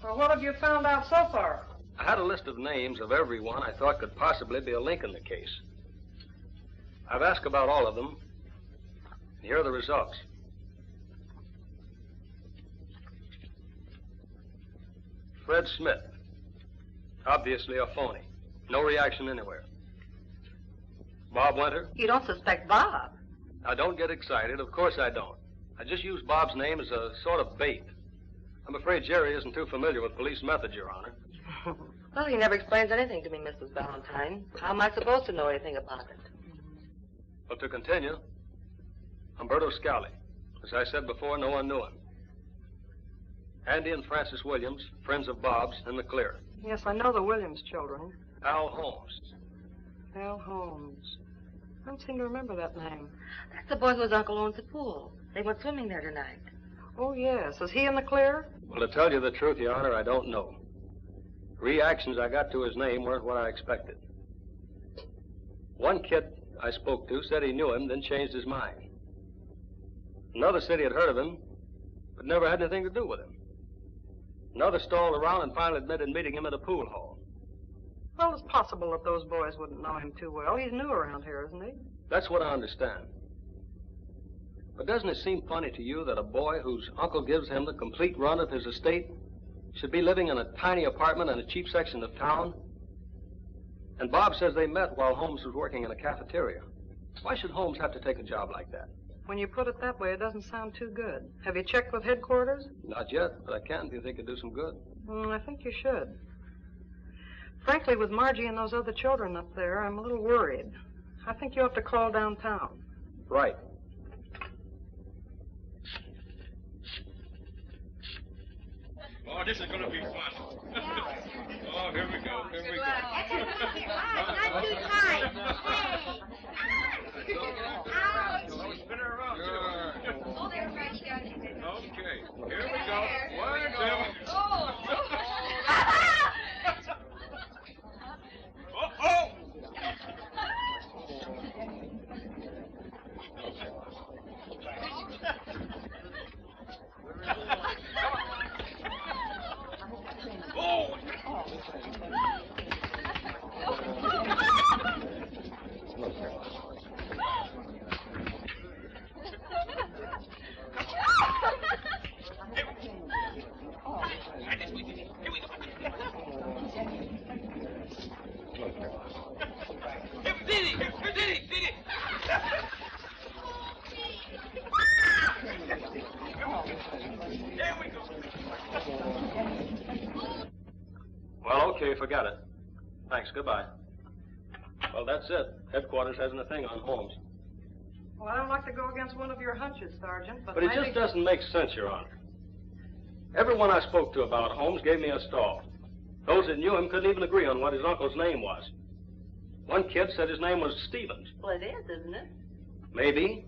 Well, what have you found out so far? I had a list of names of everyone I thought could possibly be a link in the case. I've asked about all of them. And here are the results. Fred Smith. Obviously a phony. No reaction anywhere. Bob Winter. You don't suspect Bob? Now, don't get excited. Of course I don't. I just used Bob's name as a sort of bait. I'm afraid Jerry isn't too familiar with police methods, Your Honor. Well, he never explains anything to me, Mrs. Valentine. How am I supposed to know anything about it? Well, to continue, Umberto Scali. As I said before, no one knew him. Andy and Francis Williams, friends of Bob's, in the clear. Yes, I know the Williams children. Al Holmes. Al Holmes. I don't seem to remember that name. That's the boy whose uncle owns the pool. They went swimming there tonight. Oh, yes. Is he in the clear? Well, to tell you the truth, Your Honor, I don't know. Reactions I got to his name weren't what I expected. One kid I spoke to said he knew him, then changed his mind. Another said he had heard of him, but never had anything to do with him. Another stalled around and finally admitted meeting him at a pool hall. Well, it's possible that those boys wouldn't know him too well. He's new around here, isn't he? That's what I understand. But doesn't it seem funny to you that a boy whose uncle gives him the complete run of his estate should be living in a tiny apartment in a cheap section of town? And Bob says they met while Holmes was working in a cafeteria. Why should Holmes have to take a job like that? When you put it that way, it doesn't sound too good. Have you checked with headquarters? Not yet, but I can if you think it'd do some good. I think you should. Frankly, with Margie and those other children up there, I'm a little worried. I think you have to call downtown. Right. Oh, this is going to be fun. Oh, here we go. Here we go. Not too tight. Spin her around. Oh, there, Frankie. Okay, here we go. 1, 2. Oh! Well, okay, forget it. Thanks, goodbye. Well, that's it. Headquarters hasn't a thing on Holmes. Well, I don't like to go against one of your hunches, Sergeant, But it just doesn't make sense, Your Honor. Everyone I spoke to about Holmes gave me a stall. Those that knew him couldn't even agree on what his uncle's name was. One kid said his name was Stevens. Well, it is, isn't it? Maybe.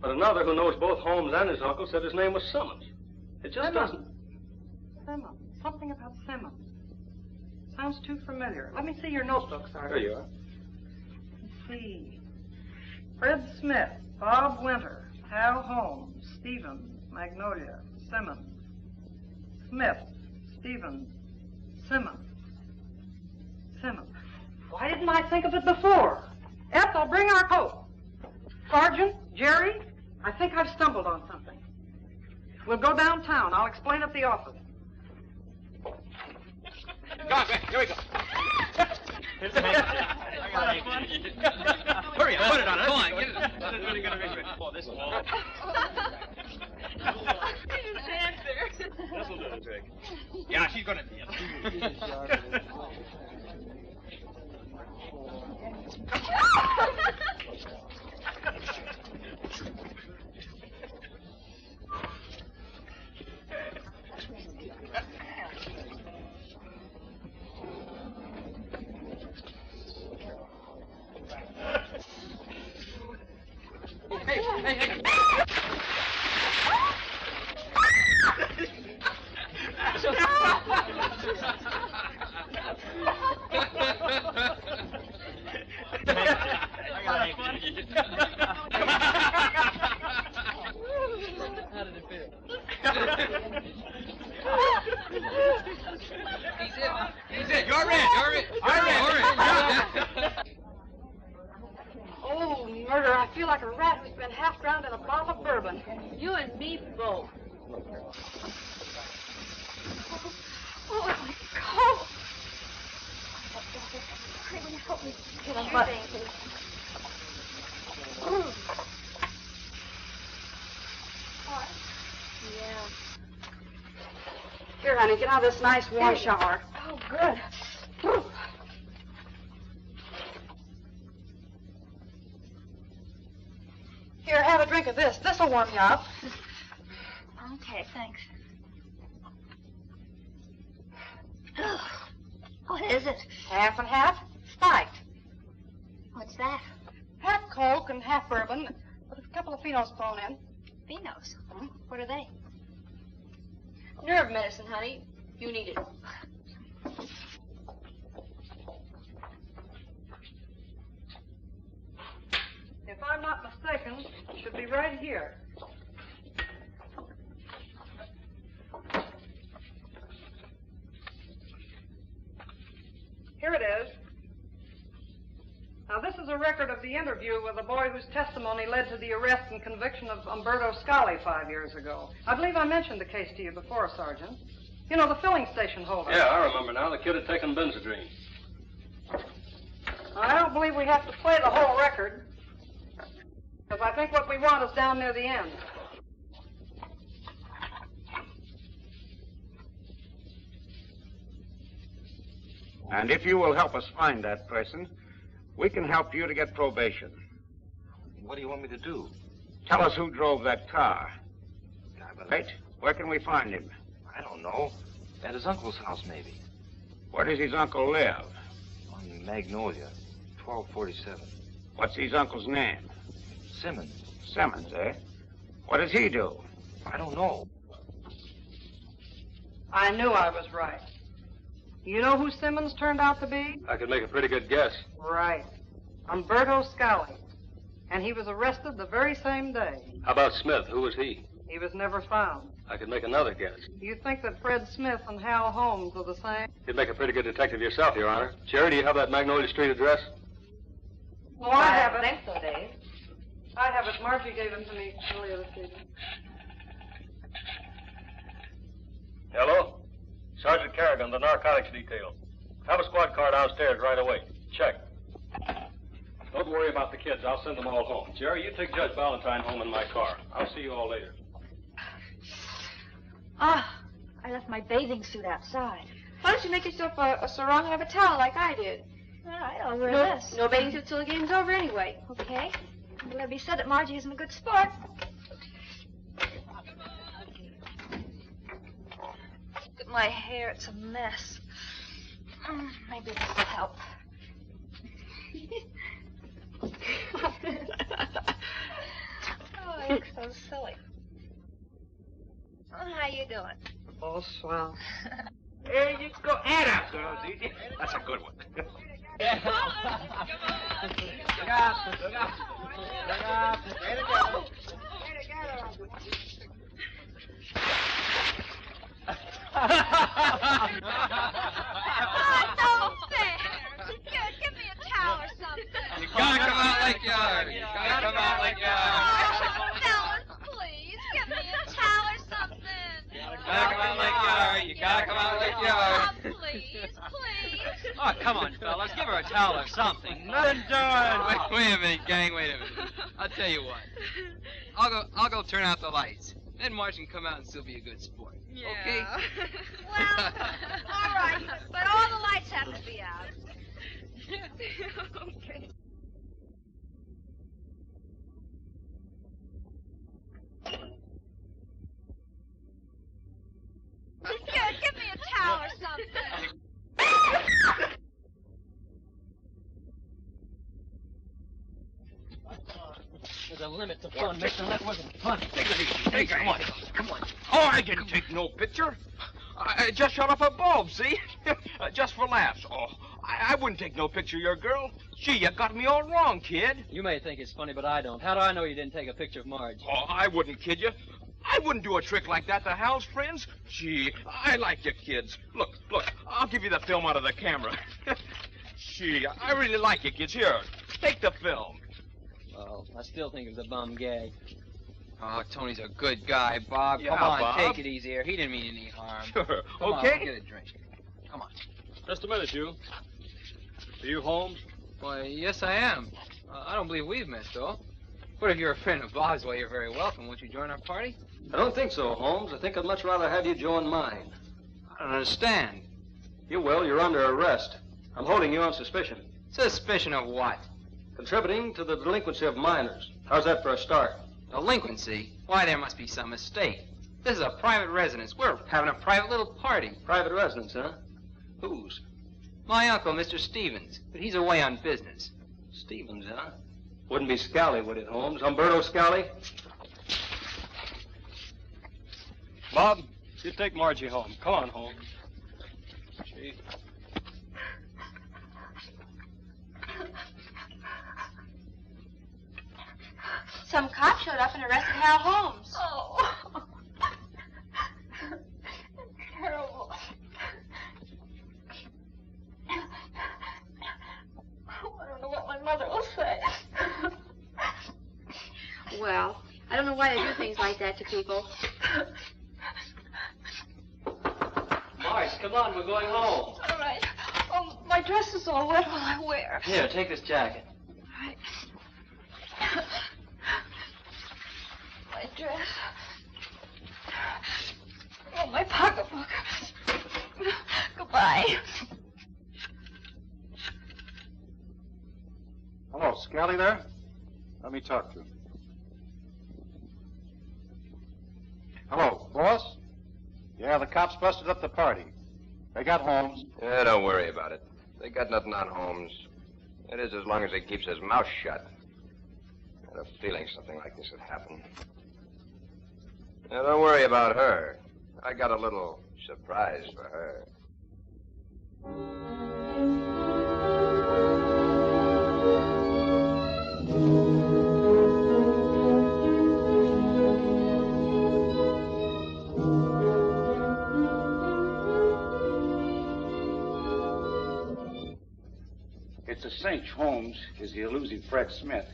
But another who knows both Holmes and his uncle said his name was Simmons. It just doesn't... Simmons. Something about Simmons. Sounds too familiar. Let me see your notebook, Sergeant. There you are. Let's see. Fred Smith, Bob Winter, Hal Holmes, Stevens, Magnolia, Simmons. Smith, Stevens, Simmons. Simmons. Why didn't I think of it before? Ethel, bring our coat. Sergeant, Jerry, I think I've stumbled on something. We'll go downtown. I'll explain at the office. Go on, here we go. Hurry up, put it on us. Go on, get it. This is really going to be good. Oh, this is all. This will do the trick. Yeah, she's going to dance. Hey. How did it feel? He's in. You're in. Oh, murder. I feel like a rat who's been half drowned in a bottle of bourbon. You and me both. Oh, my God. Hurry, will you help me get on my things? Yeah. Here, honey, get out of this nice warm shower. Oh, good. Here, have a drink of this. This'll warm you up. Okay, thanks. What is it? Half and half. Spiked. What's that? Half Coke and half bourbon, with a couple of phenos thrown in. Phenos? What are they? Nerve medicine, honey. You need it. If I'm not mistaken, it should be right here. Here it is. Now, this is a record of the interview with a boy whose testimony led to the arrest and conviction of Umberto Scali 5 years ago. I believe I mentioned the case to you before, Sergeant. You know, the filling station holder. Yeah, I remember now. The kid had taken Benzedrine. I don't believe we have to play the whole record, because I think what we want is down near the end. And if you will help us find that person, we can help you to get probation. What do you want me to do? Tell us who drove that car. Right? Where can we find him? I don't know. At his uncle's house, maybe. Where does his uncle live? On Magnolia, 1247. What's his uncle's name? Simmons. Simmons, eh? What does he do? I don't know. I knew I was right. You know who Simmons turned out to be? I could make a pretty good guess. Right. Umberto Scali. And he was arrested the very same day. How about Smith? Who was he? He was never found. I could make another guess. You think that Fred Smith and Hal Holmes are the same? You'd make a pretty good detective yourself, Your Honor. Jerry, do you have that Magnolia Street address? Oh, I have it. I think so, Dave. I have it. Margie gave them to me earlier this evening. Hello? Sergeant Kerrigan, the narcotics detail. Have a squad car downstairs right away. Check. Don't worry about the kids. I'll send them all home. Jerry, you take Judge Valentine home in my car. I'll see you all later. Ah, I left my bathing suit outside. Why don't you make yourself a sarong and have a towel like I did? All right, I'll wear this. No bathing suit till the game's over anyway. Okay. It'll be said that Margie isn't a good sport. Look at my hair. It's a mess. Maybe this will help. Oh, I look so silly. Oh, how you doing? Oh, swell. There you go. And up, girls. Easy. That's a good one. Look out. Look out. Look out. Stay together. Stay together. Oh, no fair. Give me a towel or something. You gotta come out like you are. You gotta come out like you are. Fellas, please, give me a towel or something. You gotta come out like you are. You gotta come out like you are. Please, please. Oh, come on, fellas. Give her a towel or something. Nothing doing. Wait a minute, gang. Wait a minute. I'll tell you what. I'll go turn out the lights. Then Marge can come out and still be a good sport. Yeah. Okay? Well, all right, but all the lights have to be out. Okay. Give me a towel or something. There's a limit to fun, Mister. That wasn't fun. Take it easy. Take it Come on. easy. Come on. Oh, I didn't take no picture. I just shut off a bulb, see? Just for laughs. Oh, I wouldn't take no picture of your girl. Gee, you got me all wrong, kid. You may think it's funny, but I don't. How do I know you didn't take a picture of Marge? Oh, I wouldn't kid you. I wouldn't do a trick like that to Hal's friends. Gee, I like you kids. Look, I'll give you the film out of the camera. Gee, I really like you kids. Here, take the film. Well, I still think it was a bum gag. Oh, Tony's a good guy, Bob. Yeah, Come on, Bob. take it easy here. He didn't mean any harm. Sure. Come Okay. on, get a drink. Come on. Just a minute, you. Are you Holmes? Why, yes, I am. I don't believe we've met, though. But if you're a friend of Bob's, well, you're very welcome. Won't you join our party? I don't think so, Holmes. I think I'd much rather have you join mine. I don't understand. You will. You're under arrest. I'm holding you on suspicion. Suspicion of what? Contributing to the delinquency of minors. How's that for a start? Delinquency? Why, there must be some mistake. This is a private residence. We're having a private little party. Private residence, huh? Whose? My uncle, Mr. Stevens, but he's away on business. Stevens, huh? Wouldn't be Scali, would it, Holmes? Umberto Scali? Bob, you take Margie home. Come on, Holmes. Gee. Some cop showed up and arrested Hal Holmes. Oh. Terrible. I don't know what my mother will say. Well, I don't know why they do things like that to people. Marge, come on. We're going home. All right. Oh, my dress is all wet while I wear. Here, take this jacket. All right. My dress. Oh, my pocketbook. Goodbye. Hello, Scally there? Let me talk to him. Hello, boss? Yeah? Yeah, the cops busted up the party. They got Holmes. Yeah, don't worry about it. They got nothing on Holmes. That is, as long as he keeps his mouth shut. I had a feeling something like this would happen. Now, don't worry about her. I got a little surprise for her. It's a cinch Holmes is the elusive Fred Smith,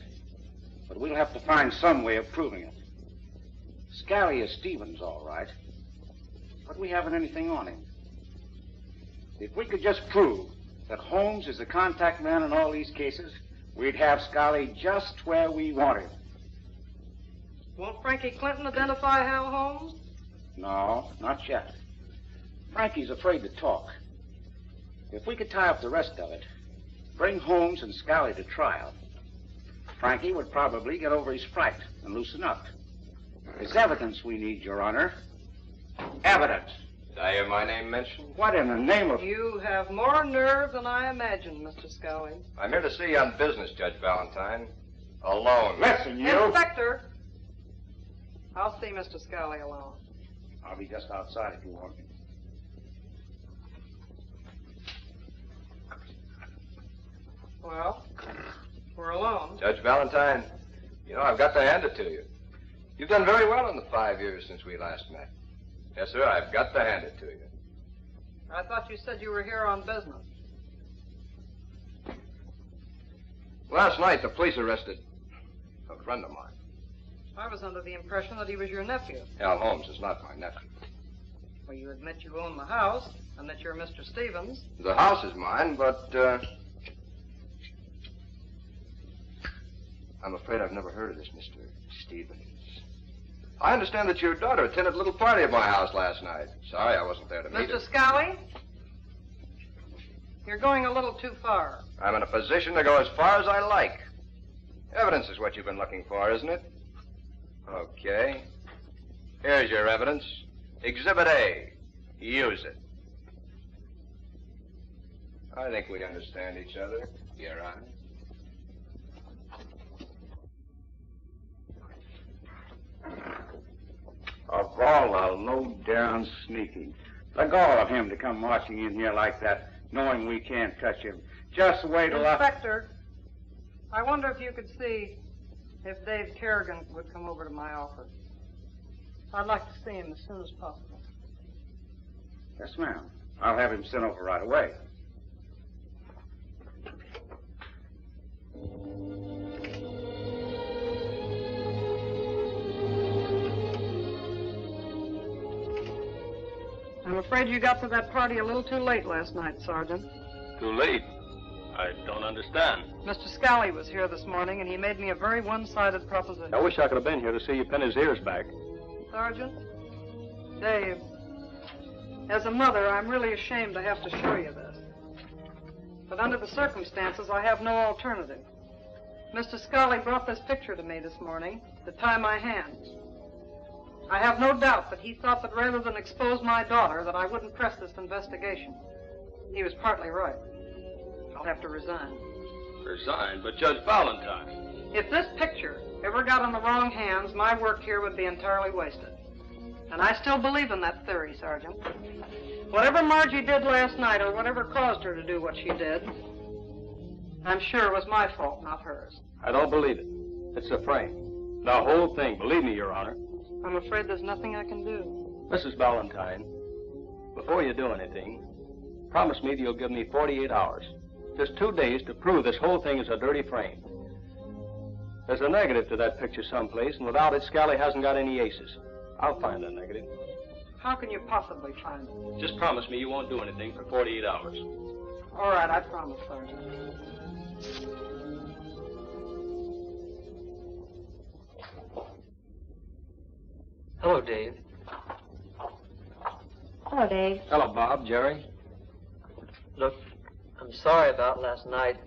but we'll have to find some way of proving it. Scally is Stevens, all right, but we haven't anything on him. If we could just prove that Holmes is the contact man in all these cases, we'd have Scally just where we want him. Won't Frankie Clinton identify Hal Holmes? No, not yet. Frankie's afraid to talk. If we could tie up the rest of it, bring Holmes and Scally to trial, Frankie would probably get over his fright and loosen up. It's evidence we need, Your Honor. Evidence. Did I hear my name mentioned? What in the name of... You have more nerve than I imagined, Mr. Scully. I'm here to see you on business, Judge Valentine. Alone. Listen, you... Inspector! I'll see Mr. Scully alone. I'll be just outside if you want me. Well, we're alone. Judge Valentine, you know, I've got to hand it to you. You've done very well in the 5 years since we last met. Yes, sir, I've got to hand it to you. I thought you said you were here on business. Last night, the police arrested a friend of mine. I was under the impression that he was your nephew. Hal Holmes is not my nephew. Well, you admit you own the house and that you're Mr. Stevens. The house is mine, but, I'm afraid I've never heard of this Mr. Stevens. I understand that your daughter attended a little party at my house last night. Sorry I wasn't there to meet her. Mr. Scully, you're going a little too far. I'm in a position to go as far as I like. Evidence is what you've been looking for, isn't it? Okay. Here's your evidence. Exhibit A. Use it. I think we understand each other, Your Honor. Of all the low-down sneaking. The gall of him to come marching in here like that, knowing we can't touch him. Just wait till Inspector, I wonder if you could see if Dave Kerrigan would come over to my office. I'd like to see him as soon as possible. Yes, ma'am. I'll have him sent over right away. I'm afraid you got to that party a little too late last night, Sergeant. Too late? I don't understand. Mr. Scally was here this morning, and he made me a very one-sided proposition. I wish I could have been here to see you pin his ears back. Sergeant, Dave, as a mother, I'm really ashamed to have to show you this. But under the circumstances, I have no alternative. Mr. Scally brought this picture to me this morning to tie my hands. I have no doubt that he thought that rather than expose my daughter, that I wouldn't press this investigation. He was partly right. I'll have to resign. Resign? But Judge Valentine... If this picture ever got in the wrong hands, my work here would be entirely wasted. And I still believe in that theory, Sergeant. Whatever Margie did last night, or whatever caused her to do what she did, I'm sure it was my fault, not hers. I don't believe it. It's a frame. The whole thing, believe me, Your Honor. I'm afraid there's nothing I can do. Mrs. Valentine, before you do anything, promise me that you'll give me 48 hours. Just 2 days to prove this whole thing is a dirty frame. There's a negative to that picture someplace, and without it, Scally hasn't got any aces. I'll find the negative. How can you possibly find it? Just promise me you won't do anything for 48 hours. All right, I promise, Sergeant. Hello, Dave. Hello, Dave. Hello, Bob, Jerry. Look, I'm sorry about last night.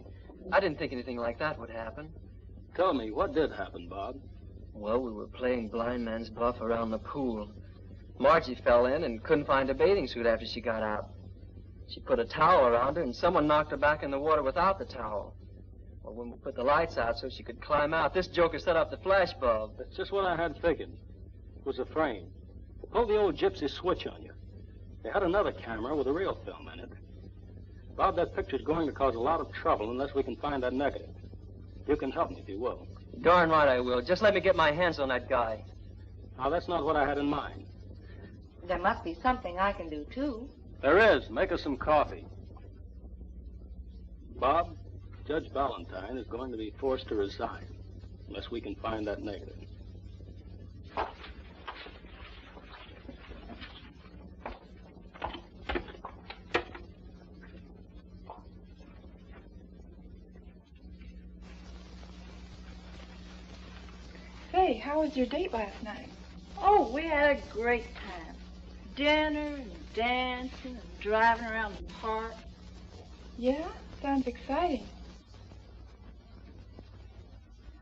I didn't think anything like that would happen. Tell me, what did happen, Bob? Well, we were playing blind man's buff around the pool. Margie fell in and couldn't find a bathing suit after she got out. She put a towel around her, and someone knocked her back in the water without the towel. Well, when we put the lights out so she could climb out, this joker set up the flash bulb. That's just what I had figured. It was a frame. They pulled the old gypsy switch on you. They had another camera with a real film in it. Bob, that picture's going to cause a lot of trouble unless we can find that negative. You can help me if you will. Darn right I will. Just let me get my hands on that guy. Now, that's not what I had in mind. There must be something I can do, too. There is. Make us some coffee. Bob, Judge Ballantyne is going to be forced to resign unless we can find that negative. Say, how was your date last night? Oh, we had a great time. Dinner and dancing and driving around the park. Yeah? Sounds exciting.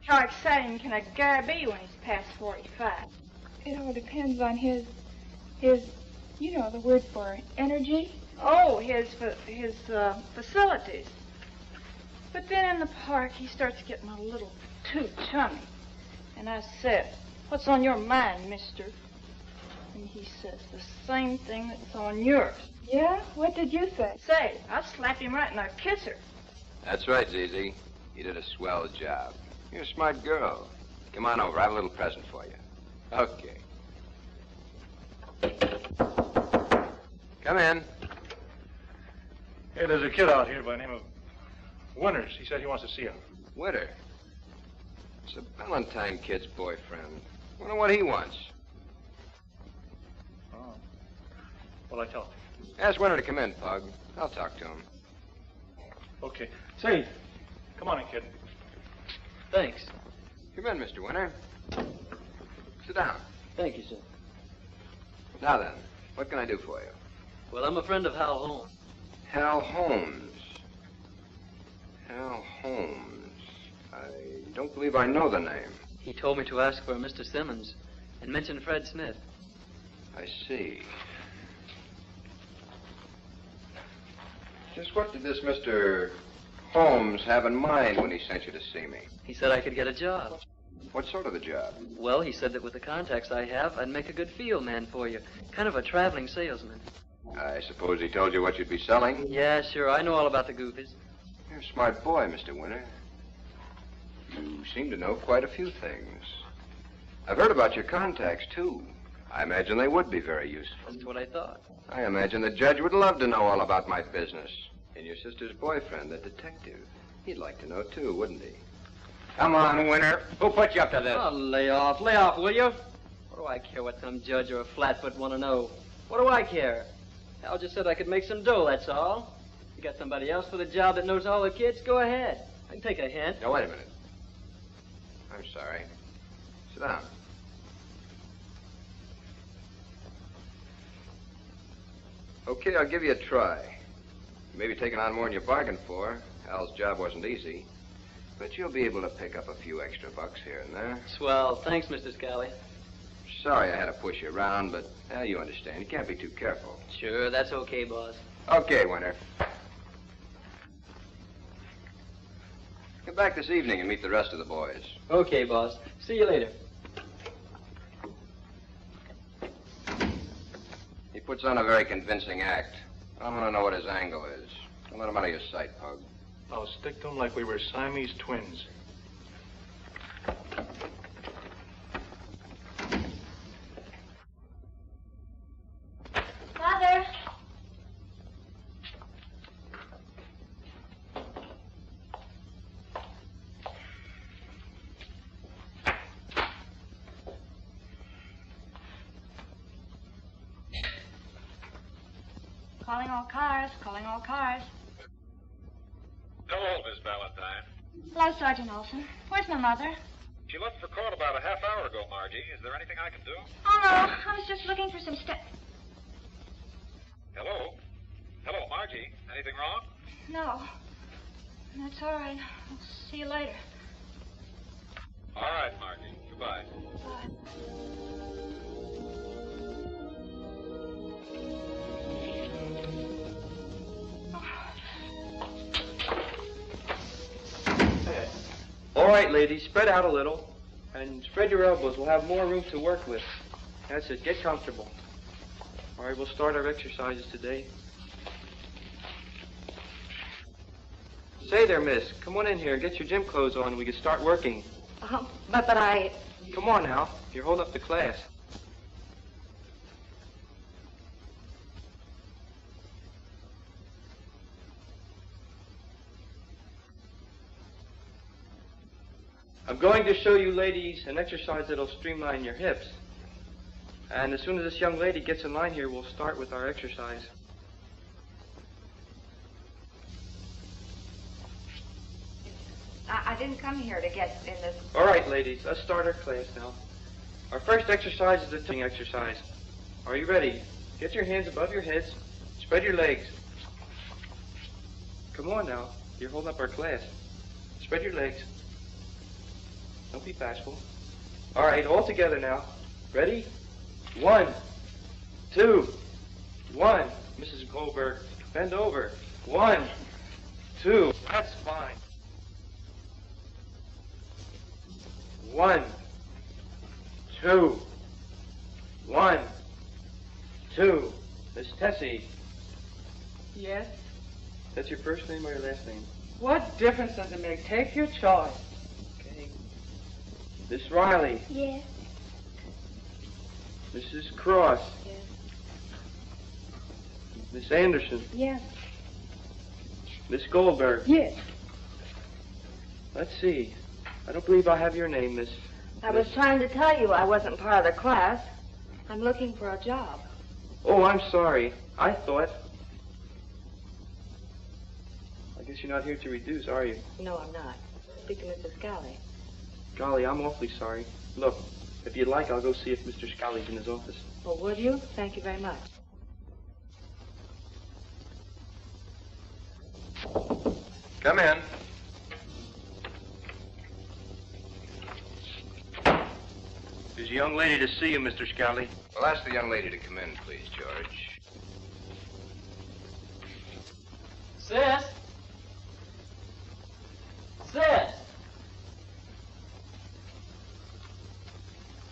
How exciting can a guy be when he's past 45? It all depends on his, you know the word for energy. Oh, his facilities. But then in the park, he starts getting a little too chummy. And I said, "What's on your mind, mister?" And he says the same thing that's on yours. Yeah? What did you say? Say, I slapped him right in the kisser. That's right, ZZ. You did a swell job. You're a smart girl. Come on over. I have a little present for you. Okay. Come in. Hey, there's a kid out here by the name of Winters. He said he wants to see you. Winter. It's a Valentine kid's boyfriend. Wonder what he wants. Oh. Well, I tell him. Ask Winter to come in, Pug. I'll talk to him. Okay. Say, come on in, kid. Thanks. Come in, Mr. Winter. Sit down. Thank you, sir. Now then, what can I do for you? Well, I'm a friend of Hal Holmes. Hal Holmes. Hal Holmes. I don't believe I know the name. He told me to ask for Mr. Simmons and mention Fred Smith. I see. Just what did this Mr. Holmes have in mind when he sent you to see me? He said I could get a job. What sort of a job? Well, he said that with the contacts I have, I'd make a good field man for you. Kind of a traveling salesman. I suppose he told you what you'd be selling? Yeah, sure. I know all about the goofies. You're a smart boy, Mr. Winter. You seem to know quite a few things. I've heard about your contacts, too. I imagine they would be very useful. That's what I thought. I imagine the judge would love to know all about my business. And your sister's boyfriend, the detective. He'd like to know, too, wouldn't he? Come on, Winter. Who put you up to this? Oh, lay off, will you? What do I care what some judge or a flatfoot want to know? What do I care? Hal just said I could make some dough, that's all. You got somebody else for the job that knows all the kids? Go ahead. I can take a hint. Now, wait a minute. I'm sorry. Sit down. Okay, I'll give you a try. You may be taking on more than you bargained for. Hal's job wasn't easy. But you'll be able to pick up a few extra bucks here and there. Swell. Thanks, Mr. Scally. Sorry I had to push you around, but you understand. You can't be too careful. Sure, that's okay, boss. Okay, Winter. Come back this evening and meet the rest of the boys. Okay, boss. See you later. He puts on a very convincing act. I want to know what his angle is. Don't let him out of your sight, Pug. I'll stick to him like we were Siamese twins. Father. Calling all cars, calling all cars. Hello, Miss Valentine. Hello, Sergeant Olson. Where's my mother? She left for court about a half hour ago, Margie. Is there anything I can do? Oh, no. I was just looking for some stuff. Hello? Hello, Margie. Anything wrong? No. That's all right. I'll see you later. All right, Margie. Goodbye. Bye. All right, ladies, spread out a little. And spread your elbows. We'll have more room to work with. That's it. Get comfortable. All right, we'll start our exercises today. Say there, miss. Come on in here. Get your gym clothes on and we can start working. But I... Come on now. You're holding up the class. I'm going to show you ladies an exercise that'll streamline your hips. And as soon as this young lady gets in line here, we'll start with our exercise. I didn't come here to get in this... All right, ladies, let's start our class now. Our first exercise is the tilting exercise. Are you ready? Get your hands above your heads. Spread your legs. Come on now. You're holding up our class. Spread your legs. Don't be bashful. All right, all together now. Ready? 1, 2, 1. Mrs. Goldberg, bend over. 1, 2. That's fine. 1, 2, 1, 2. Miss Tessie. Yes? That's your first name or your last name? What difference does it make? Take your choice. Okay. Miss Riley. Yes. Mrs. Cross. Yes. Miss Anderson. Yes. Miss Goldberg. Yes. Let's see. I don't believe I have your name, Miss. I was trying to tell you I wasn't part of the class. I'm looking for a job. Oh, I'm sorry. I thought. I guess you're not here to reduce, are you? No, I'm not. Speak to Mr. Scally. Golly, I'm awfully sorry. Look, if you'd like, I'll go see if Mr. Scally's in his office. Well, would you? Thank you very much. Come in. There's a young lady to see you, Mr. Scally. Well, ask the young lady to come in, please, George. Sis? Sis?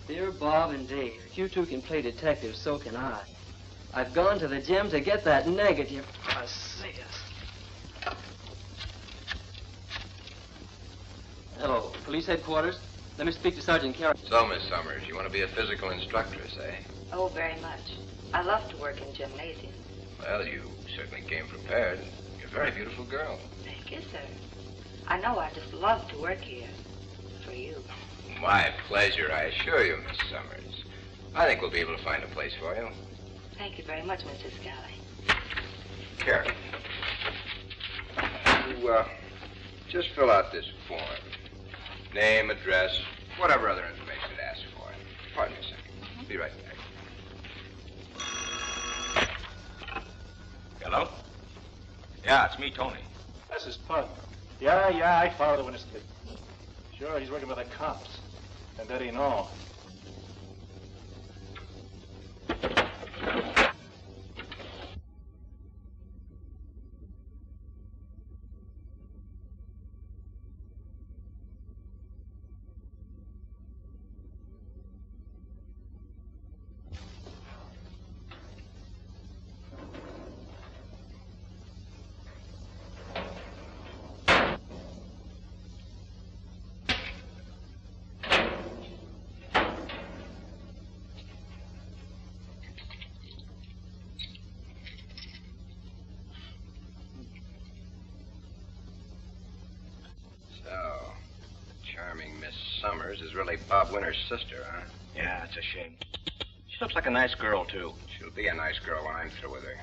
Dear Bob and Dave, if you two can play detective, so can I. I've gone to the gym to get that negative. Hello, police headquarters. Let me speak to Sergeant Carey. So, Miss Summers, you want to be a physical instructress, eh? Oh, very much. I love to work in gymnasium. Well, you certainly came prepared. You're a very beautiful girl. Thank you, sir. I know I just love to work here. For you. My pleasure, I assure you, Miss Summers. I think we'll be able to find a place for you. Thank you very much, Mr. Scally. Carey. You, just fill out this form. Name, address, whatever other information it asks for. Pardon me a second. Be right back. Hello? Yeah, it's me, Tony. This is Pug. Yeah, I followed the witness kid. Sure, he's working with the cops. And that ain't all. Summers is really Bob Winter's sister, huh? Yeah, it's a shame. She looks like a nice girl, too. She'll be a nice girl when I'm through with her.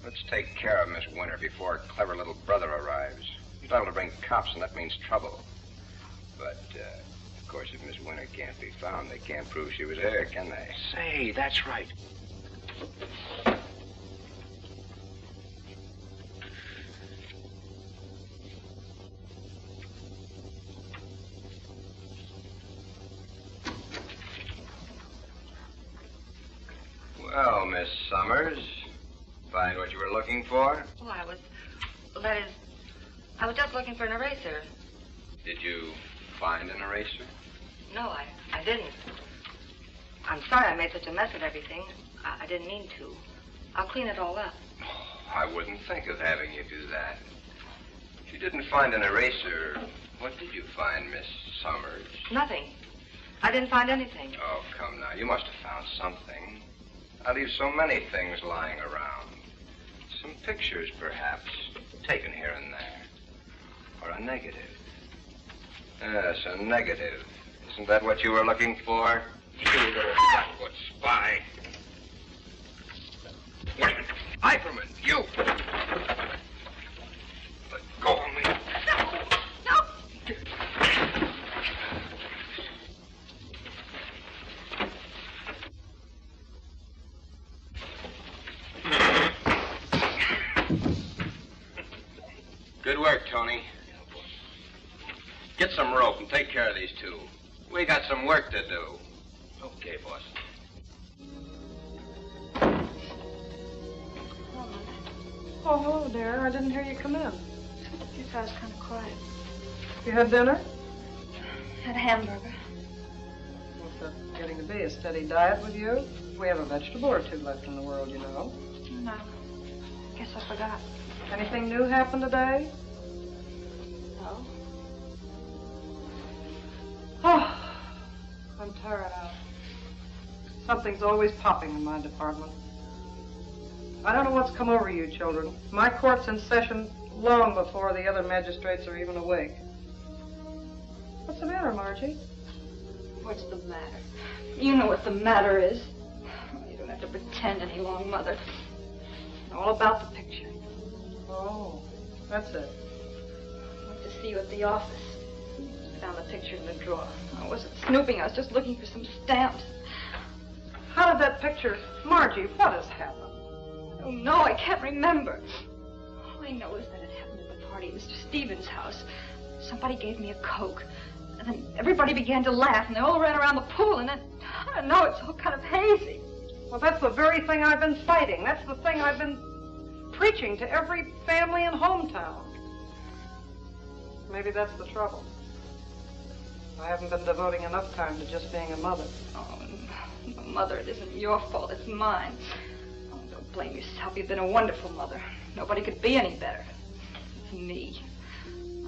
Let's take care of Miss Winter before her clever little brother arrives. He's liable to bring cops, and that means trouble. But, of course, if Miss Winter can't be found, they can't prove she was there, can they? Say, that's right. Well, Miss Summers, find what you were looking for? Oh, I was just looking for an eraser. Did you find an eraser? No, I didn't. I'm sorry I made such a mess of everything. I didn't mean to. I'll clean it all up. I wouldn't think of having you do that. If you didn't find an eraser, what did you find, Miss Summers? Nothing. I didn't find anything. Oh, come now. You must have found something. I leave so many things lying around. Some pictures, perhaps, taken here and there. Or a negative. Yes, a negative. Isn't that what you were looking for? You little flatfoot spy. Wait, Eiferman, you! Let go of me. No! Good work, Tony. Get some rope and take care of these two. We got some work to do. Okay, boss. Oh, hello, dear. I didn't hear you come in. You thought I was kind of quiet. You had dinner? Had a hamburger. What's that getting to be, a steady diet with you? We have a vegetable or two left in the world, you know. No. Guess I forgot. Anything new happened today? No. Oh, I'm tired out. Something's always popping in my department. I don't know what's come over you children. My court's in session long before the other magistrates are even awake. What's the matter, Margie? What's the matter? You know what the matter is. You don't have to pretend any long, Mother. All about the picture. Oh, that's it. I went to see you at the office. Found the picture in the drawer. I wasn't snooping. I was just looking for some stamps. How did that picture... Margie, what has happened? Oh, no, I can't remember. All I know is that it happened at the party at Mr. Stevens' house. Somebody gave me a Coke. And then everybody began to laugh, and they all ran around the pool, and then, I don't know, it's all kind of hazy. Well, that's the very thing I've been fighting. That's the thing I've been preaching to every family in hometown. Maybe that's the trouble. I haven't been devoting enough time to just being a mother. Oh, no, Mother, it isn't your fault. It's mine. Oh, don't blame yourself. You've been a wonderful mother. Nobody could be any better. It's me.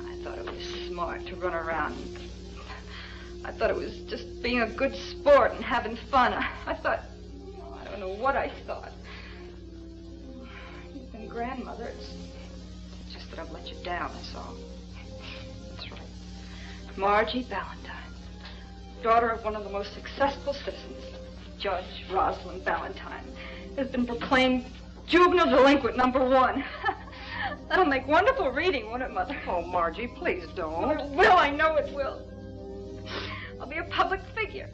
I thought it was smart to run around. I thought it was just being a good sport and having fun. I thought... Oh, I don't know what I thought. You've been grandmother. It's just that I've let you down, that's all. That's right. Margie Ballantyne, daughter of one of the most successful citizens, Judge Rosalind Ballantyne, has been proclaimed juvenile delinquent #1. That'll make wonderful reading, won't it, Mother? Oh, Margie, please don't. Oh, it will. I know it will. I'll be a public figure.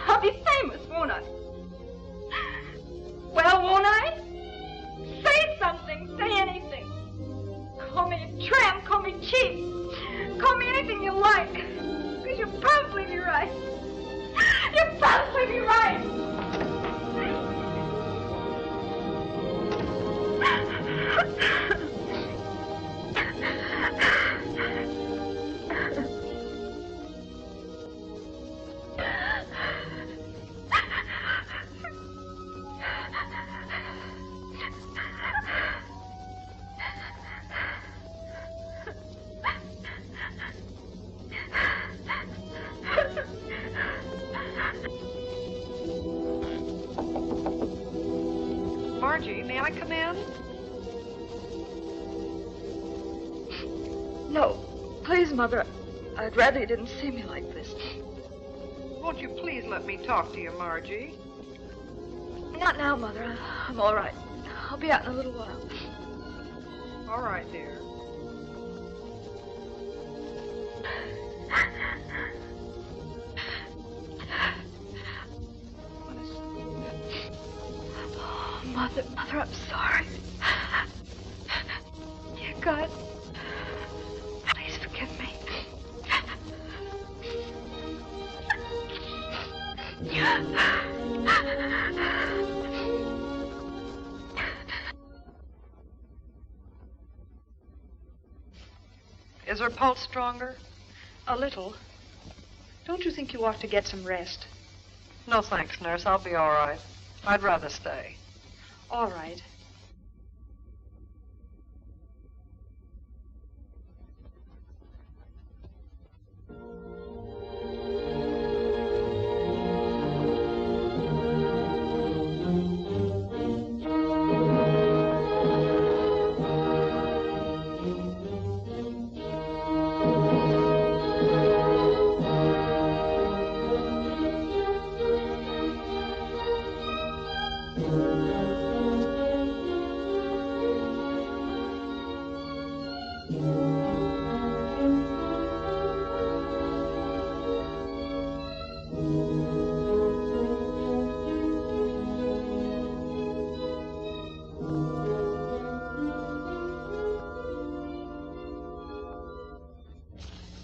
I'll be famous, won't I? Well, won't I? Say something. Say anything. Call me a tramp. Call me cheap. Call me anything you like. Because you'll probably be right. You'll probably be right. Margie, may I come in? No. Please, Mother. I'd rather you didn't see me like this. Won't you please let me talk to you, Margie? Not now, Mother. I'm all right. I'll be out in a little while. All right, dear. Mother, I'm sorry. Dear God, please forgive me. Is her pulse stronger? A little. Don't you think you ought to get some rest? No, thanks, nurse. I'll be all right. I'd rather stay. All right.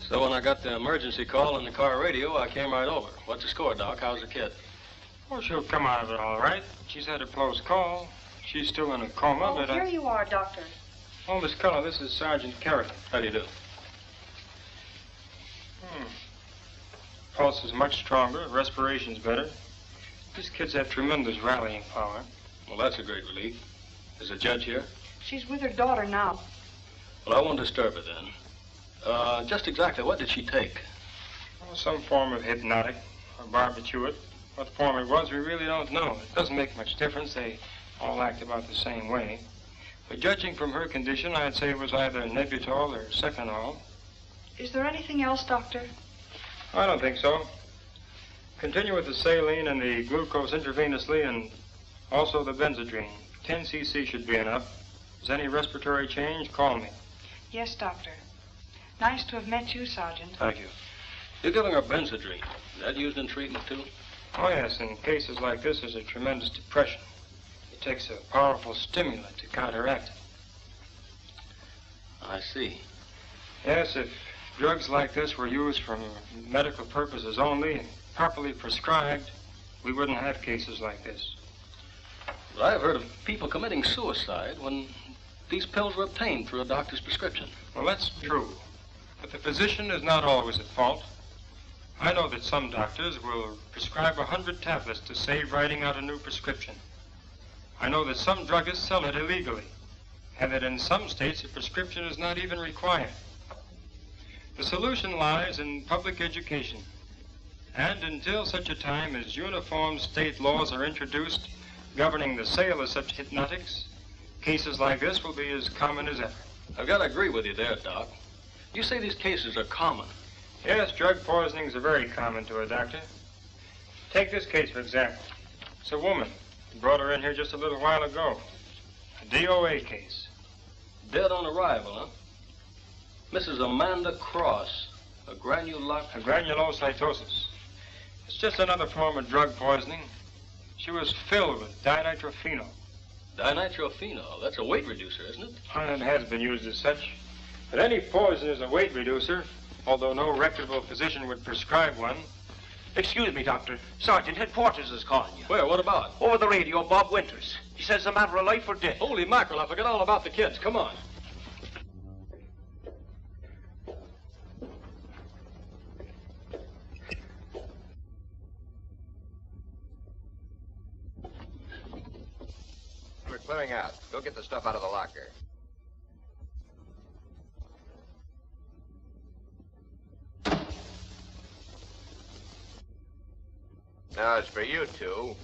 So when I got the emergency call on the car radio, I came right over. What's the score, Doc? How's the kid? Well, she'll come out of it all right. She's had a close call. She's still in a coma, but... here you are, Doctor. Oh, Miss Keller, this is Sergeant Kerrigan. How do you do? Pulse is much stronger. Respiration's better. These kids have tremendous rallying power. Well, that's a great relief. Is the judge here? She's with her daughter now. Well, I won't disturb her then. Just exactly what did she take? Well, some form of hypnotic or barbiturate. What form it was, we really don't know. It doesn't make much difference. They all act about the same way. But judging from her condition, I'd say it was either Nebutol or Seconal. Is there anything else, Doctor? I don't think so. Continue with the saline and the glucose intravenously and also the benzodrine. 10 cc should be enough. If there's any respiratory change, call me. Yes, Doctor. Nice to have met you, Sergeant. Thank you. You're giving her benzodrine. Is that used in treatment, too? Oh, yes. In cases like this, there's a tremendous depression. It takes a powerful stimulant to counteract it. I see. Yes, if drugs like this were used for medical purposes only and properly prescribed, we wouldn't have cases like this. But I've heard of people committing suicide when these pills were obtained through a doctor's prescription. Well, that's true. But the physician is not always at fault. I know that some doctors will prescribe 100 tablets to save writing out a new prescription. I know that some druggists sell it illegally, and that in some states a prescription is not even required. The solution lies in public education. And until such a time as uniform state laws are introduced governing the sale of such hypnotics, cases like this will be as common as ever. I've got to agree with you there, Doc. You say these cases are common. Yes, drug poisonings are very common to a doctor. Take this case, for example. It's a woman. Brought her in here just a little while ago. A DOA case. Dead on arrival, huh? Mrs. Amanda Cross, a granulocytosis. It's just another form of drug poisoning. She was filled with dinitrophenol. Dinitrophenol? That's a weight reducer, isn't it? It has been used as such. But any poison is a weight reducer, although no reputable physician would prescribe one. Excuse me, Doctor. Sergeant Headquarters is calling you. Where? What about? Over the radio, Bob Winters. He says it's a matter of life or death. Holy mackerel, I forgot all about the kids. Come on. We're clearing out. Go get the stuff out of the locker. Now it's for you two.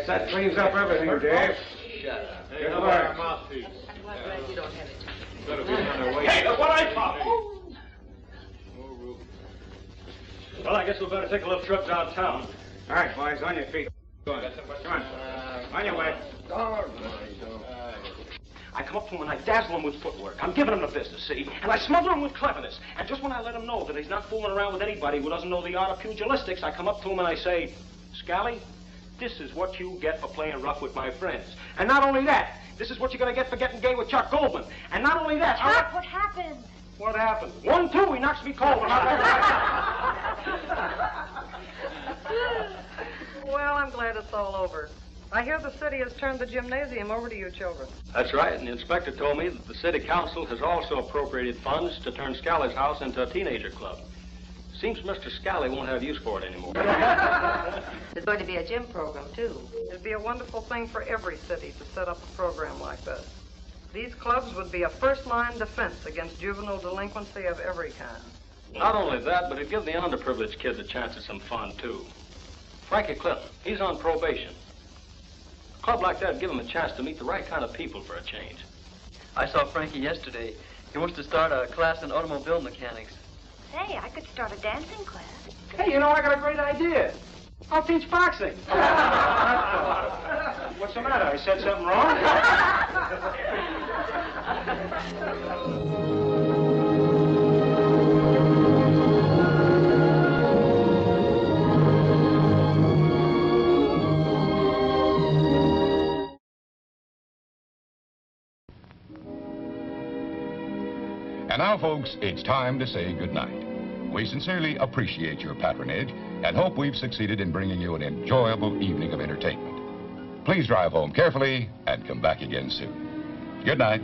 Guess that cleans up everything, Dave. Shut up. Good How work. about our mouthpiece? I'm glad you don't have it. Better be on their way. Hey, look what I found. Well, I guess we better take a little trip downtown. All right, boys, on your feet. Go on. Come on. On your way. I come up to him and I dazzle him with footwork. I'm giving him the business, see? And I smother him with cleverness. And just when I let him know that he's not fooling around with anybody who doesn't know the art of pugilistics, I come up to him and I say, Scally, this is what you get for playing rough with my friends. And not only that, this is what you're going to get for getting gay with Chuck Goldman. And not only that... Chuck, what happened? What happened? 1, 2, he knocks me cold. Well, I'm glad it's all over. I hear the city has turned the gymnasium over to you children. That's right, and the inspector told me that the city council has also appropriated funds to turn Scally's house into a teenager club. Seems Mr. Scally won't have use for it anymore. There's going to be a gym program, too. It'd be a wonderful thing for every city to set up a program like this. These clubs would be a first-line defense against juvenile delinquency of every kind. Not only that, but it'd give the underprivileged kids a chance at some fun, too. Frankie Clinton, he's on probation. A club like that would give him a chance to meet the right kind of people for a change. I saw Frankie yesterday. He wants to start a class in automobile mechanics. Say, I could start a dancing class. Hey, you know, I got a great idea. I'll teach boxing. What's the matter? I said something wrong? And now, folks, it's time to say goodnight. We sincerely appreciate your patronage and hope we've succeeded in bringing you an enjoyable evening of entertainment. Please drive home carefully and come back again soon. Good night.